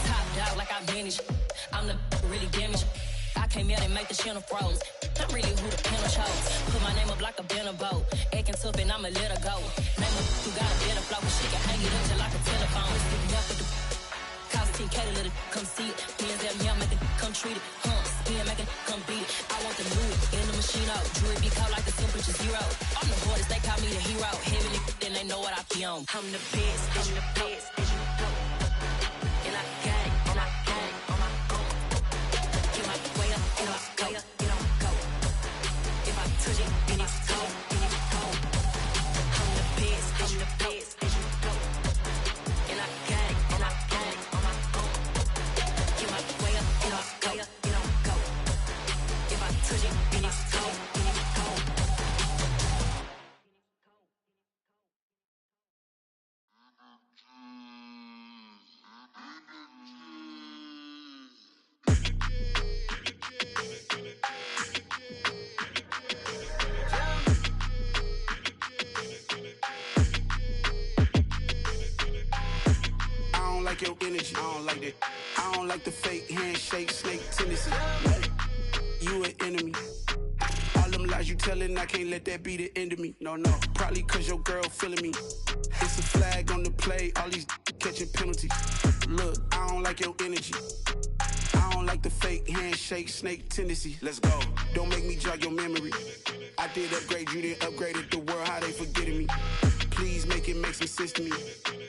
Top dog like I vanished. I'm the really damaged. I came out and make the channel froze. I'm really who the panel chose. Put my name up like a banner boat. Acting tough and I'ma let her go. Name her who got a better flow. She can hang it up just like a telephone. Sticking up with the cost 10K to let it come see it. Me and them young make it come treat it. Spin make it come beat it. I want the new in the machine out. Jewelry be cold like the temperature zero. I'm the hardest, they call me the hero. Heavily, then they know what I be on. I'm the best, I'm the best. And I got it, and I got it on my own. Get my way up, get my go. If I touch it, then it's cold, then it's cold. I'm the best, I'm the best. And I got it, and I got it on my own. Get my way up, get my go. If I touch it, then it's cold, then it's cold. I don't like your energy, I don't like that. I don't like the fake handshake, snake tendency. What? You an enemy. All them lies you telling, I can't let that be the end of me. No, probably cause your girl feeling me. It's a flag on the play, all these catching penalties. Look, I don't like your energy. I don't like the fake handshake, snake tendency. Let's go. Don't make me jog your memory. I did upgrade, you didn't upgrade it. The world, how they forgetting me. Please make it make some sense to me.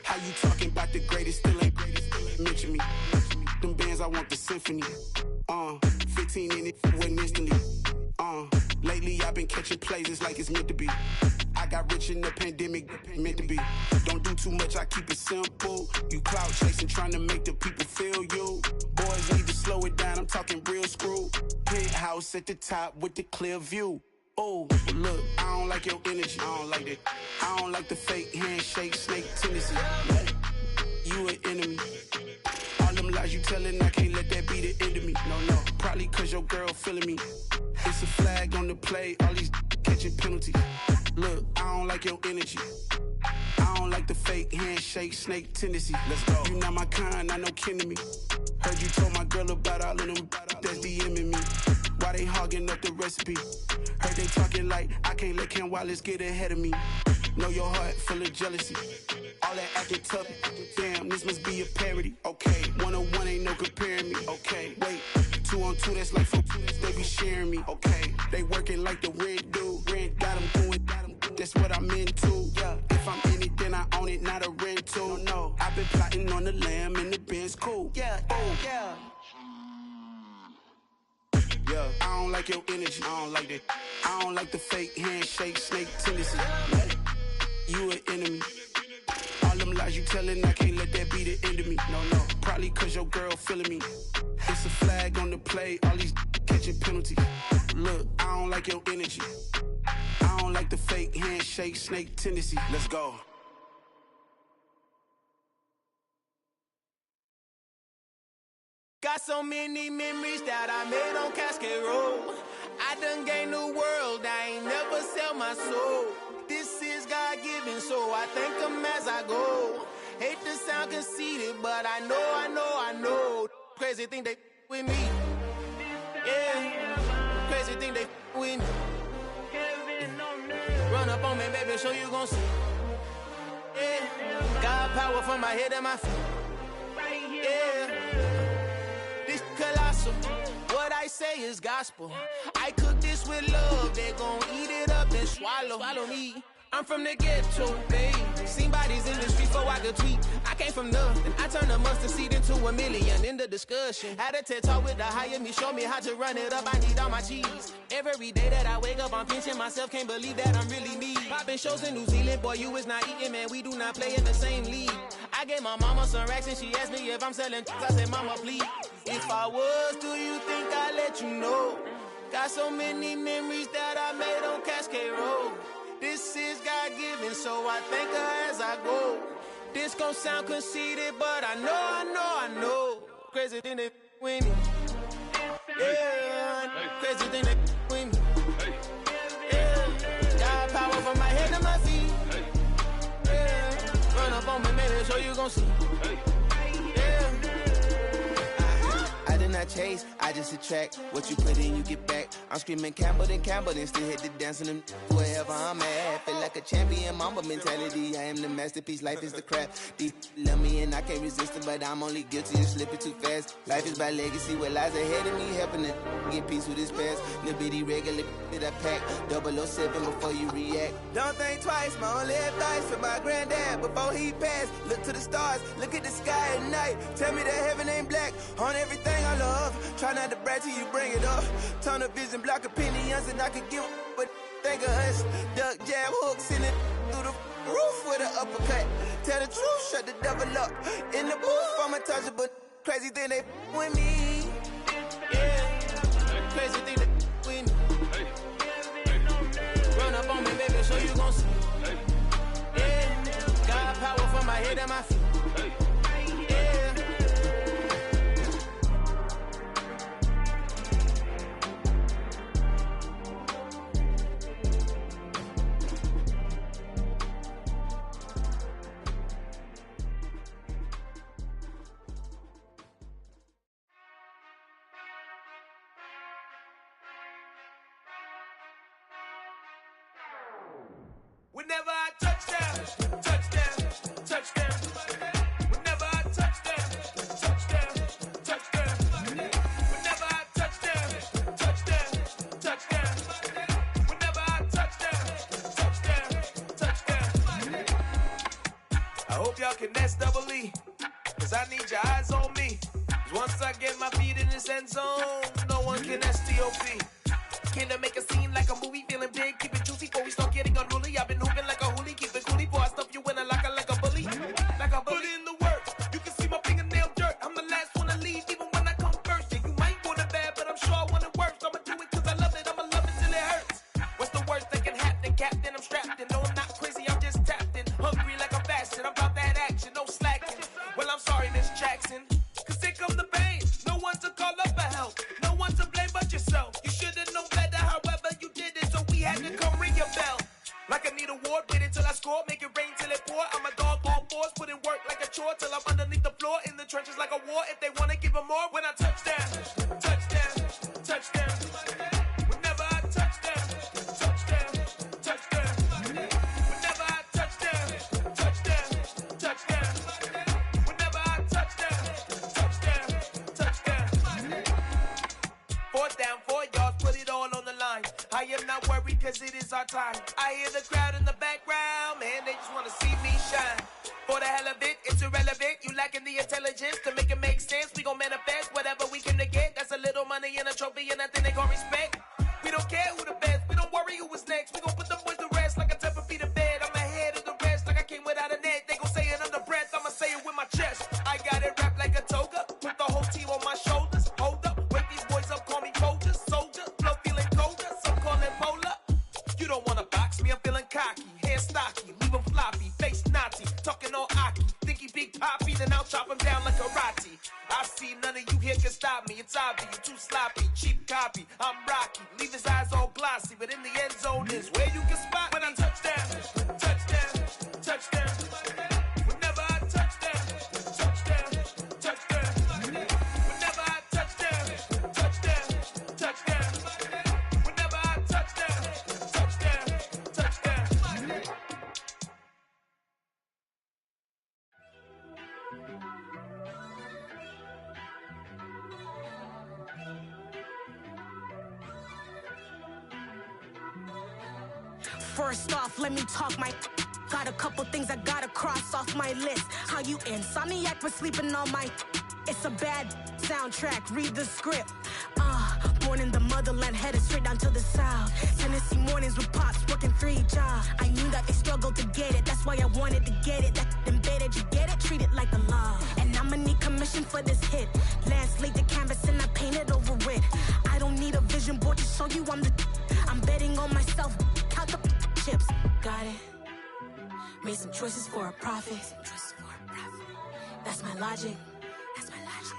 How you talking about the greatest, still ain't greatest, mention me. Them bands, I want the symphony. 15 in it, went instantly. Lately I've been catching plays, it's like it's meant to be. I got rich in the pandemic, meant to be. Don't do too much, I keep it simple. You clout chasing, trying to make the people feel you. Boys need to slow it down, I'm talking real screw. Penthouse at the top with the clear view. Oh, look, I don't like your energy, I don't like that. I don't like the fake handshake, snake tendency. You an enemy. All them lies you telling, I can't let that be the end of me. No, probably cause your girl feeling me. It's a flag on the play, all these catching penalties. Look, I don't like your energy. I don't like the fake handshake, snake tendency. Let's go. You not my kind, I know kin to me. Heard you told my girl about all of them that's DMing me. Why they hogging up the recipe? Heard they talking like I can't let Ken Wallace get ahead of me. Know your heart full of jealousy. All that acting tough, damn, this must be a parody. Okay, 1-on-1 ain't no comparing me. Okay, wait, 2-on-2, that's like 4, they be sharing me. Okay, they working like the rent do. Rent got them doing, that's what I'm into. Yeah, if I'm in it, then I own it, not a rental. No, I've been plotting on the lamb and the Benz cool. Yeah, yeah. Yeah, I don't like your energy, I don't like that. I don't like the fake handshake, snake tendency. You an enemy. All them lies you telling, I can't let that be the end of me. No, probably cause your girl feeling me. It's a flag on the play, all these catching penalties. Look, I don't like your energy. I don't like the fake handshake, snake tendency. Let's go. Got so many memories that I made on Cascade Road. I done gained the world, I ain't never sell my soul. This is God-given, so I thank him as I go. Hate to sound conceited, but I know. Crazy thing they with me. Yeah, crazy thing they with me. Run up on me, baby, show you gon' see. Yeah, God power from my head and my feet. Yeah. Colossal. What I say is gospel. I cook this with love. They gon' eat it up and swallow me. I'm from the ghetto, babe. Seen bodies in the street before I could tweet. I came from nothing. I turned a mustard seed into a million. In the discussion, had a TED talk with the higher me. Show me how to run it up. I need all my cheese. Every day that I wake up, I'm pinching myself. Can't believe that I'm really me. Popping shows in New Zealand, boy, you is not eating, man. We do not play in the same league. I gave my mama some racks and she asked me if I'm selling. I said, mama, please. If I was, do you think I'd let you know? Got so many memories that I made on Cascade Road. This is God-given, so I thank her as I go. This gon' sound conceited, but I know. Crazy thing they with me. Yeah, crazy thing they with me. Yeah, got power from my head to my feet. Yeah, run up on me, maybe so you gon' see. Yeah. I did not chase, I just attract. What you put in, you get back. I'm screaming Campbell, then still hit the dance and wherever I'm at. Feel like a champion, mamba mentality. I am the masterpiece, life is the crap. Deep love me and I can't resist it, but I'm only guilty of slipping too fast. Life is by legacy, what lies ahead of me, helping to get peace with this past. Little bitty regular that I pack, 007 before you react. Don't think twice, my only advice for my granddad before he passed. Look to the stars, look at the sky at night. Tell me that heaven ain't black on everything I love. Try not to brag till you bring it up. Turn the vision, block opinions, and I could give but think of us. Duck, jab, hooks in it through the roof with an uppercut. Tell the truth, shut the devil up. In the booth, I'm untouchable. Crazy thing they with me. Yeah, crazy thing they with me. Run up on me, baby, so you gon' see. Yeah, got power from my head and my feet. Whenever I touch them, touch them, touch them. Whenever I touch them, touch them, touch them. Whenever I touch them, touch them, touch them. Whenever I touch them, touch them, touch them. I hope y'all can nest double E, cause I need your eyes on me. Cause once I get my feet in this end zone, no one can STOP. came to make a scene like a movie, feeling big, keep it juicy before we start getting unruly. I've been hooping like a hoolie, keep it coolie before I stuff you in a locker like a bully. Like a bully. Put in the work, you can see my fingernail dirt. I'm the last one to leave, even when I come first. Yeah, you might want it bad, but I'm sure I want it worse. I'ma do it cause I love it, I'ma love it till it hurts. What's the worst that can happen, Captain? I'm strapped in, no I'm not crazy, I'm just tapped in. Hungry like I'm fasting, I'm about that action, no slacking. Well, I'm sorry, Miss Jackson, cause here come the pain. No one to call up for help, no one to blame but yourself. You should've known better, however you did it, so we had to come ring your bell. Like I need a ward, wait until I score, make it rain till it pour. I'm a dog on fours, put in work like a chore till I'm underneath the floor, in the trenches like a war. If they wanna give them more, when I touch down, touchdown, touchdown. Whenever I touch down, touchdown, touchdown. Whenever I touch down, touchdown, touchdown. Whenever I touch down, touchdown, touchdown. 4th down, 4 yards, put it all on the line. I am not worried cause it is our time. I hear the crowd in the background, man, they just wanna see me shine. For the hell of it, it's irrelevant. You lacking the intelligence to make it make sense. We gon' manifest whatever we came to get. That's a little money and a trophy and nothing they gon' respect. We don't care who the best, we don't worry who was next. We gon' put the boys to rest like a Tempur-Pedic bed. I'm ahead of the rest like I came without a net. They gon' say it under breath, I'ma say it with my chest. I got it wrapped like a toga, put the whole team on my shoulders. Hold up, wake these boys up, call me Folger, soldier. Flow feeling colder, some call it polar. You don't wanna box me, I'm feeling cocky. Hair stocky, leave him floppy, face naughty. Talking all aki, think he big poppy, then I'll chop him down like karate. I see none of you here can stop me. It's obvious, you too sloppy, cheap copy. I'm Rocky, leave his eyes all glossy, but in the end zone is where you can spot when I touch down, touchdown, touchdown. Whenever I touch down, touchdown, touchdown. Whenever I touch down, touchdown, touchdown. Whenever I touch down, touchdown, touchdown. First off, let me talk my. Got a couple things I gotta cross off my list. How you insomniac for sleeping on my. It's a bad soundtrack, read the script. Born in the motherland, headed straight down to the south. Tennessee mornings with pops, working 3 jobs. I knew that they struggled to get it, that's why I wanted to get it. That embedded, you get it, treat it like the law. And I'ma need commission for this hit. Last laid the canvas and I painted over it. I don't need a vision board to show you I'm the. I'm betting on myself, count the chips. Got it. Made some choices for a profit. That's my logic.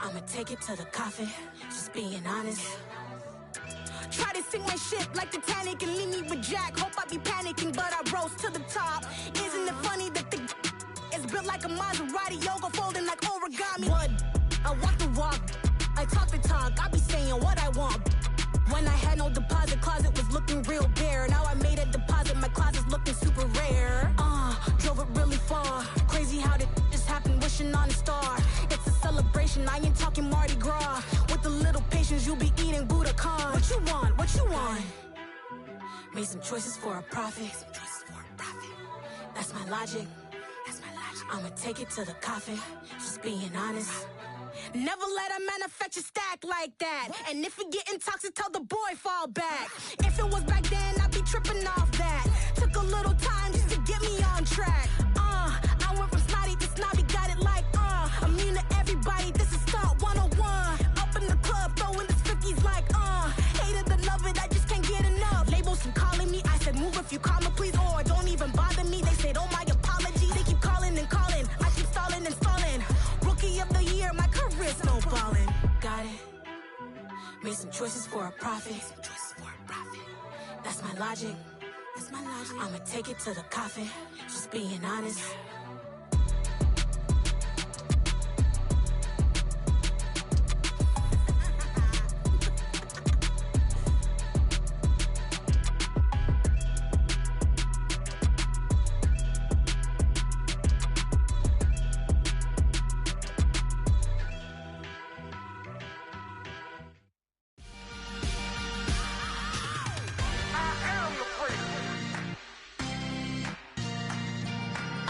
I'ma take it to the coffin. Just being honest. Try to sink my ship like Titanic and leave me with Jack. Hope I be panicking, but I rose to the top. Isn't it funny that the is built like a Maserati, yoga folding like origami? What? I walk the walk, I talk the talk. I be saying what I want. When I had no deposit, closet was looking real bare. Now I made a deposit, my closet's looking super rare. Drove it really far. Crazy how did just happen, wishing on a star. It's a celebration, I ain't talking Mardi Gras. With a little patience, you'll be eating Budokan. What you want? What you want? Made some choices for a profit. That's my logic. I'ma take it to the coffin. Just being honest. Never let a manufacture stack like that. And if it getting toxic, tell the boy fall back. If it was back then, I'd be tripping off that. Took a little time just to get me on track. I went from snotty to snobby, got it like immune to everybody, this is Stunt 101. Up in the club, throwing the 50s like hate it or love it, I just can't get enough. Labels keep calling me, I said move if you call me please, or don't even bother me. They said oh my apologies, they keep calling and calling, I keep stalling and stalling. Rookie of the year, my career snowballing. Got it. Made some choices for a profit. That's my logic. I'ma take it to the coffin. Just being honest.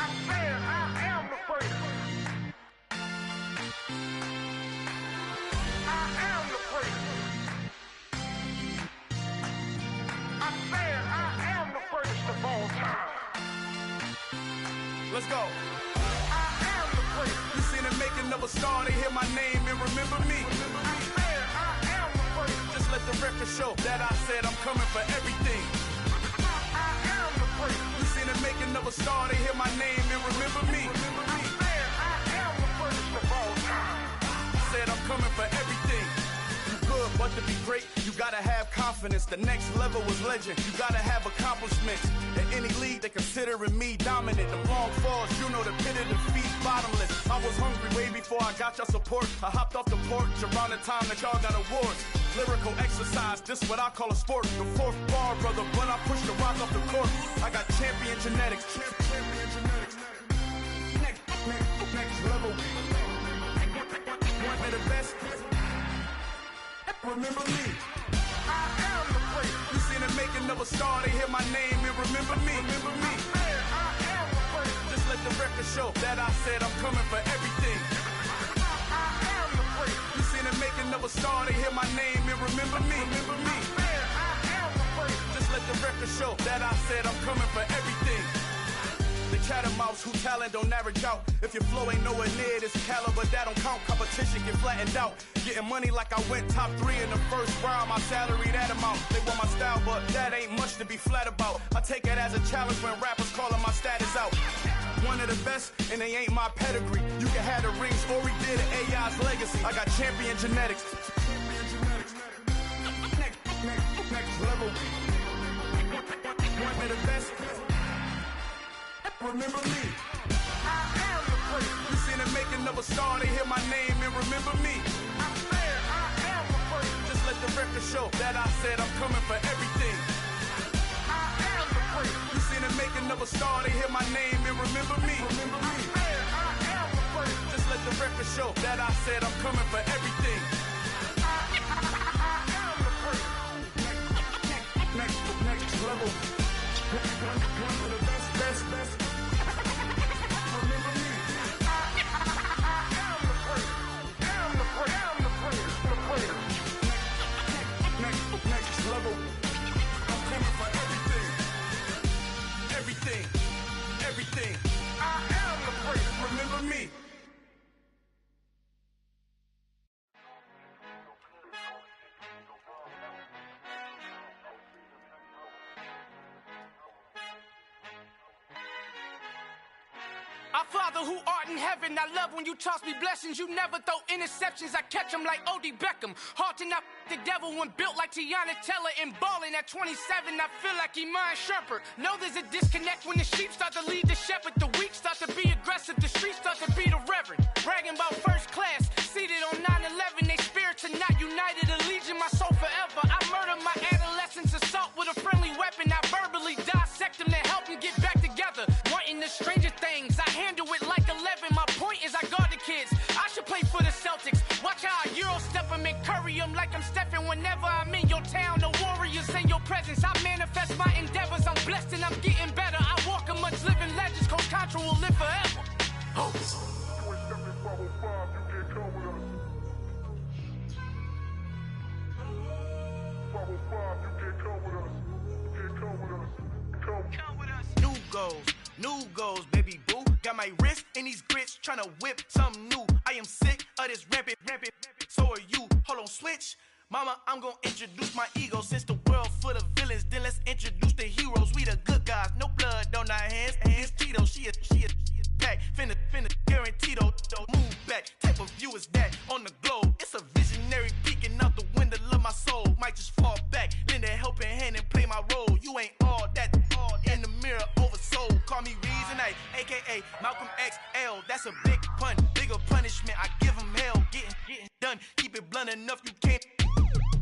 I go. I am the great. You seen the making of a star, they hear my name and remember me. I am the great. Just let the record show that I said I'm coming for everything. I am the great. You seen the making of a star, they hear my name and remember me. I am the greatest of all time. Said I'm coming for everything. You good, but to be great, you gotta have confidence. The next level was legend. You gotta have accomplishments. In any league, they considering me dominant. The long falls, you know the pit of defeat, bottomless. I was hungry way before I got your support. I hopped off the porch around the time that y'all got awards. Lyrical exercise, this what I call a sport. The fourth bar, brother, when I push the rock off the court. I got champion genetics. Champion genetics. Next level. One of the best. Remember me. I am the great. You seen the making of a star, they hear my name and remember me. Remember me. I am the great. Just let the record show that I said I'm coming for everything. I am the great. You seen the making of a star, they hear my name and remember me. Remember me. I am the great. Just let the record show that I said I'm coming for everything. The catamounts who talent don't average out. If your flow ain't nowhere near this caliber, that don't count. Competition get flattened out. Getting money like I went top 3 in the first round. My salary that amount. They want my style, but that ain't much to be flat about. I take it as a challenge when rappers calling my status out. One of the best, and they ain't my pedigree. You can have the rings, or we did it, AI's legacy. I got champion genetics. Next level. One of the best. Remember me. I am the great. You seen the making of a star, they hear my name and remember me. I am the great. Just let the record show that I said I'm coming for everything. I am the great. You seen the making of a star, they hear my name and remember me. Remember me. I am the great. Just let the record show that I said I'm coming for everything. I am the great. Next level. One of the best. Next level. I'm coming for everything. Everything. I am the great. Remember me. Our Father who art in heaven, I love when you toss me blessings. You never throw interceptions, I catch them like O.D. Beckham. Hard to not the devil when built like Tiana Teller and balling at 27, I feel like Iman Shumpert. Know there's a disconnect when the sheep start to lead the shepherd. The weak start to be aggressive, the streets start to be the reverend. Bragging about first class, seated on 9/11. They spirits are not united, a legion, my soul forever. I murder my adolescence, assault with a friendly weapon. I verbally dissect them to help them get back together. Wanting the stranger things, I handle it like 11. My point is I guard the kids. I should play for the Celtics. Watch how I Euro step them and curry them like I'm stepping. Whenever I'm in your town, the warriors in your presence. I manifest my endeavors. I'm blessed and I'm getting better. I walk amongst living legends. Coach Contra will live forever. New goals, baby boo. Got my wrist in these grits, tryna whip something new. I am sick of this rampant. So are you. Hold on, switch. Mama, I'm gonna introduce my ego. Since the world full of villains, then let's introduce the heroes. We the good guys, no blood on our hands. Hands Tito, she a pack. Finna guarantee though. Move back. Type of view is that on the globe? It's a visionary peeking out the window of my soul. Might just fall back, lend a helping hand and play my role. You ain't all that in the mirror oversold. Call me Reason A, aka Malcolm XL. That's a big pun, bigger punishment. I give him hell, getting done. Keep it blunt enough, you can't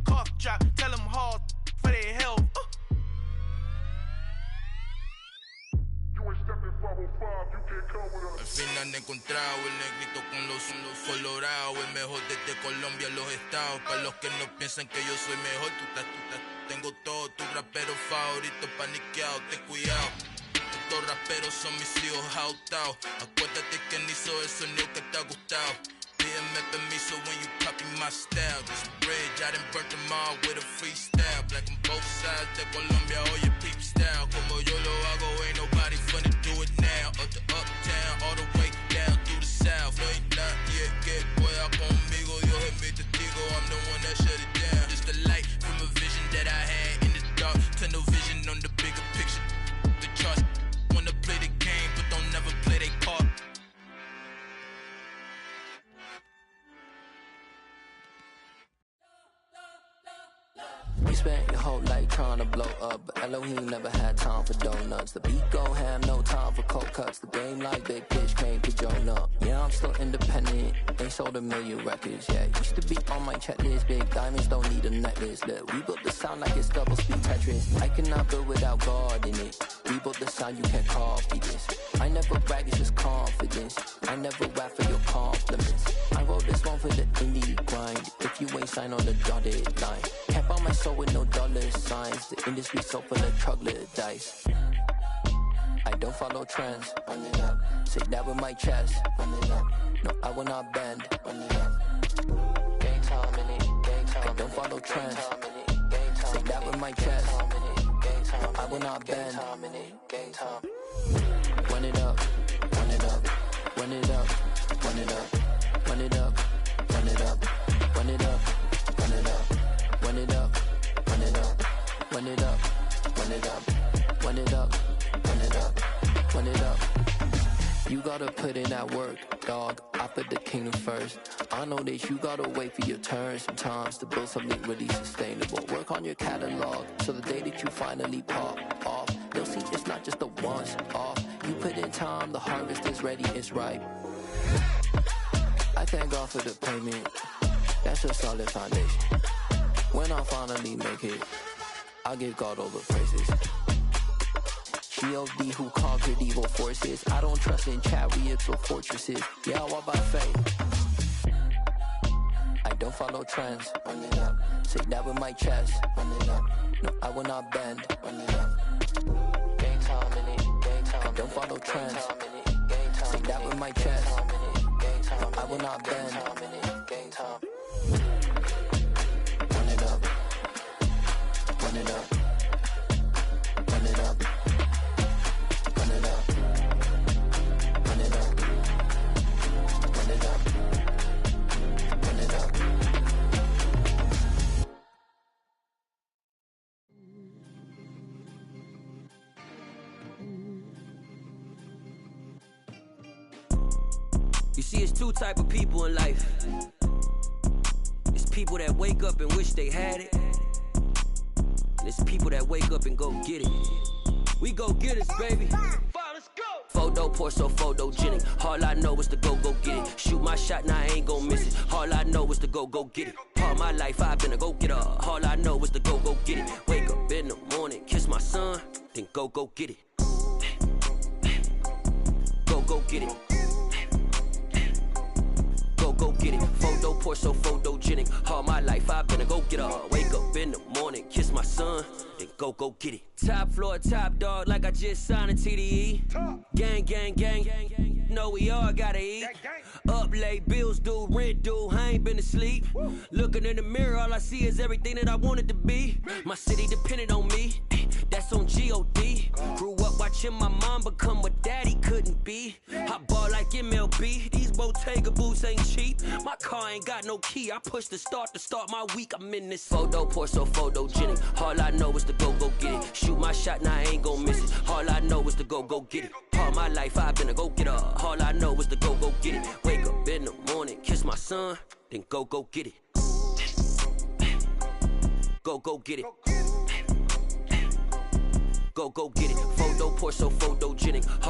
cough drop. Tell them hard for their health. Al fin han encontrado el negrito con los colorados, el mejor desde Colombia, los estados. Para los que no piensan que yo soy mejor, tengo todo, tu rapero favorito paniqueado, ten cuidado. Estos raperos son mis hijos autados. Acuérdate que ni hizo el sonido que te ha gustado. BMF and me, so when you copy my style, this bridge, I done burnt them all with a freestyle. Black on both sides, de Colombia, all your peep style. Como yo lo hago, ain't nobody finna do it now. Up to uptown, all the way down through the south. No, ain't not yet, get boy, out conmigo. Yo, hit me testigo, I'm the one that shut it down. Just the light from a vision that I had in the dark. Tunnel vision on the bigger picture. The charts wanna play the game, but don't never play their part. You spent your whole life trying to blow up, but Elohim never had time for donuts. The beat gon' have no time for cold cuts. The game like Big Pitch came to Jonah. Yeah, I'm still independent, ain't sold a million records. Yeah, used to be on my checklist. Big diamonds don't need a necklace. Look, we built the sound like it's double speed Tetris. I cannot build without God in it. We built the sound, you can't copy this. I never brag, it's just confidence. I never rap for your compliments. I wrote this one for the indie grind. If you ain't signed on the dotted line, can't buy my soul with no dollar signs. The industry so full of troglodytes. I don't follow trends. Run it up. Say that with my chest. Run it up. No, I will not bend. Run it up. Gang time in it. Gang time. I don't follow trends. Say that with my chest. No, I will not bend. Gang time. Run it up. Run it up. Run it up. Run it up. Run it up. Run it up. Run it up. Run it up. Run it up. Run it up. Run it up. Run it up. Run it up. Run it up. Run it up. You gotta put in that work, dog. I put the kingdom first. I know that you gotta wait for your turn sometimes to build something really sustainable. Work on your catalog so the day that you finally pop off, they'll see it's not just a once off. You put in time, the harvest is ready, it's ripe. I thank God for the payment. That's a solid foundation. When I finally make it, I'll give God all the praises. G.O.D. who conquered evil forces. I don't trust in chariots or fortresses. Yeah, I walk by faith. I don't follow trends. Run it up. Say that with my chest. Run it up. No, I will not bend. Run it up. Gang time in it. Gang time. I don't follow trends. Say that with my chest. No, I will not bend. Gang time. Run it up. Run it up. Run it up. Run it up. Run it up. Run it up. Run it up. You see, it's two type of people in life. It's people that wake up and wish they had it. And it's people that wake up and go get it. We go get it, baby. Photo poor, so photogenic. All I know is to go get it. Shoot my shot, now I ain't gon' miss it. All I know is to go get it. All my life I've been a go-getter. All I know is to go get it. Wake up in the morning, kiss my son, then go get it. Go get it. Go get it. Photo poor, so photogenic. All my life I've been a go-getter. Wake up in the morning, kiss my son, then go get it. Top floor, top dog, like I just signed a TDE. Gang, gang, gang, gang, gang. Know we all gotta eat. Up late, bills due, rent due, I ain't been asleep. Looking in the mirror, all I see is everything that I wanted to be. My city depended on me, that's on G.O.D. Grew up watching my mom become what daddy couldn't be. I ball like MLB, these Bottega boots ain't cheap. My car ain't got no key, I push the start to start my week. I'm in this photo poor, so photogenic. All I know is to go get it. Shoot my shot, now I ain't gon' miss it. All I know is to go get it. All my life I've been a go-getter. All I know is to go get it. Wake up in the morning, kiss my son, then go get it. Go get it. Go get it. Photo poor, so photogenic.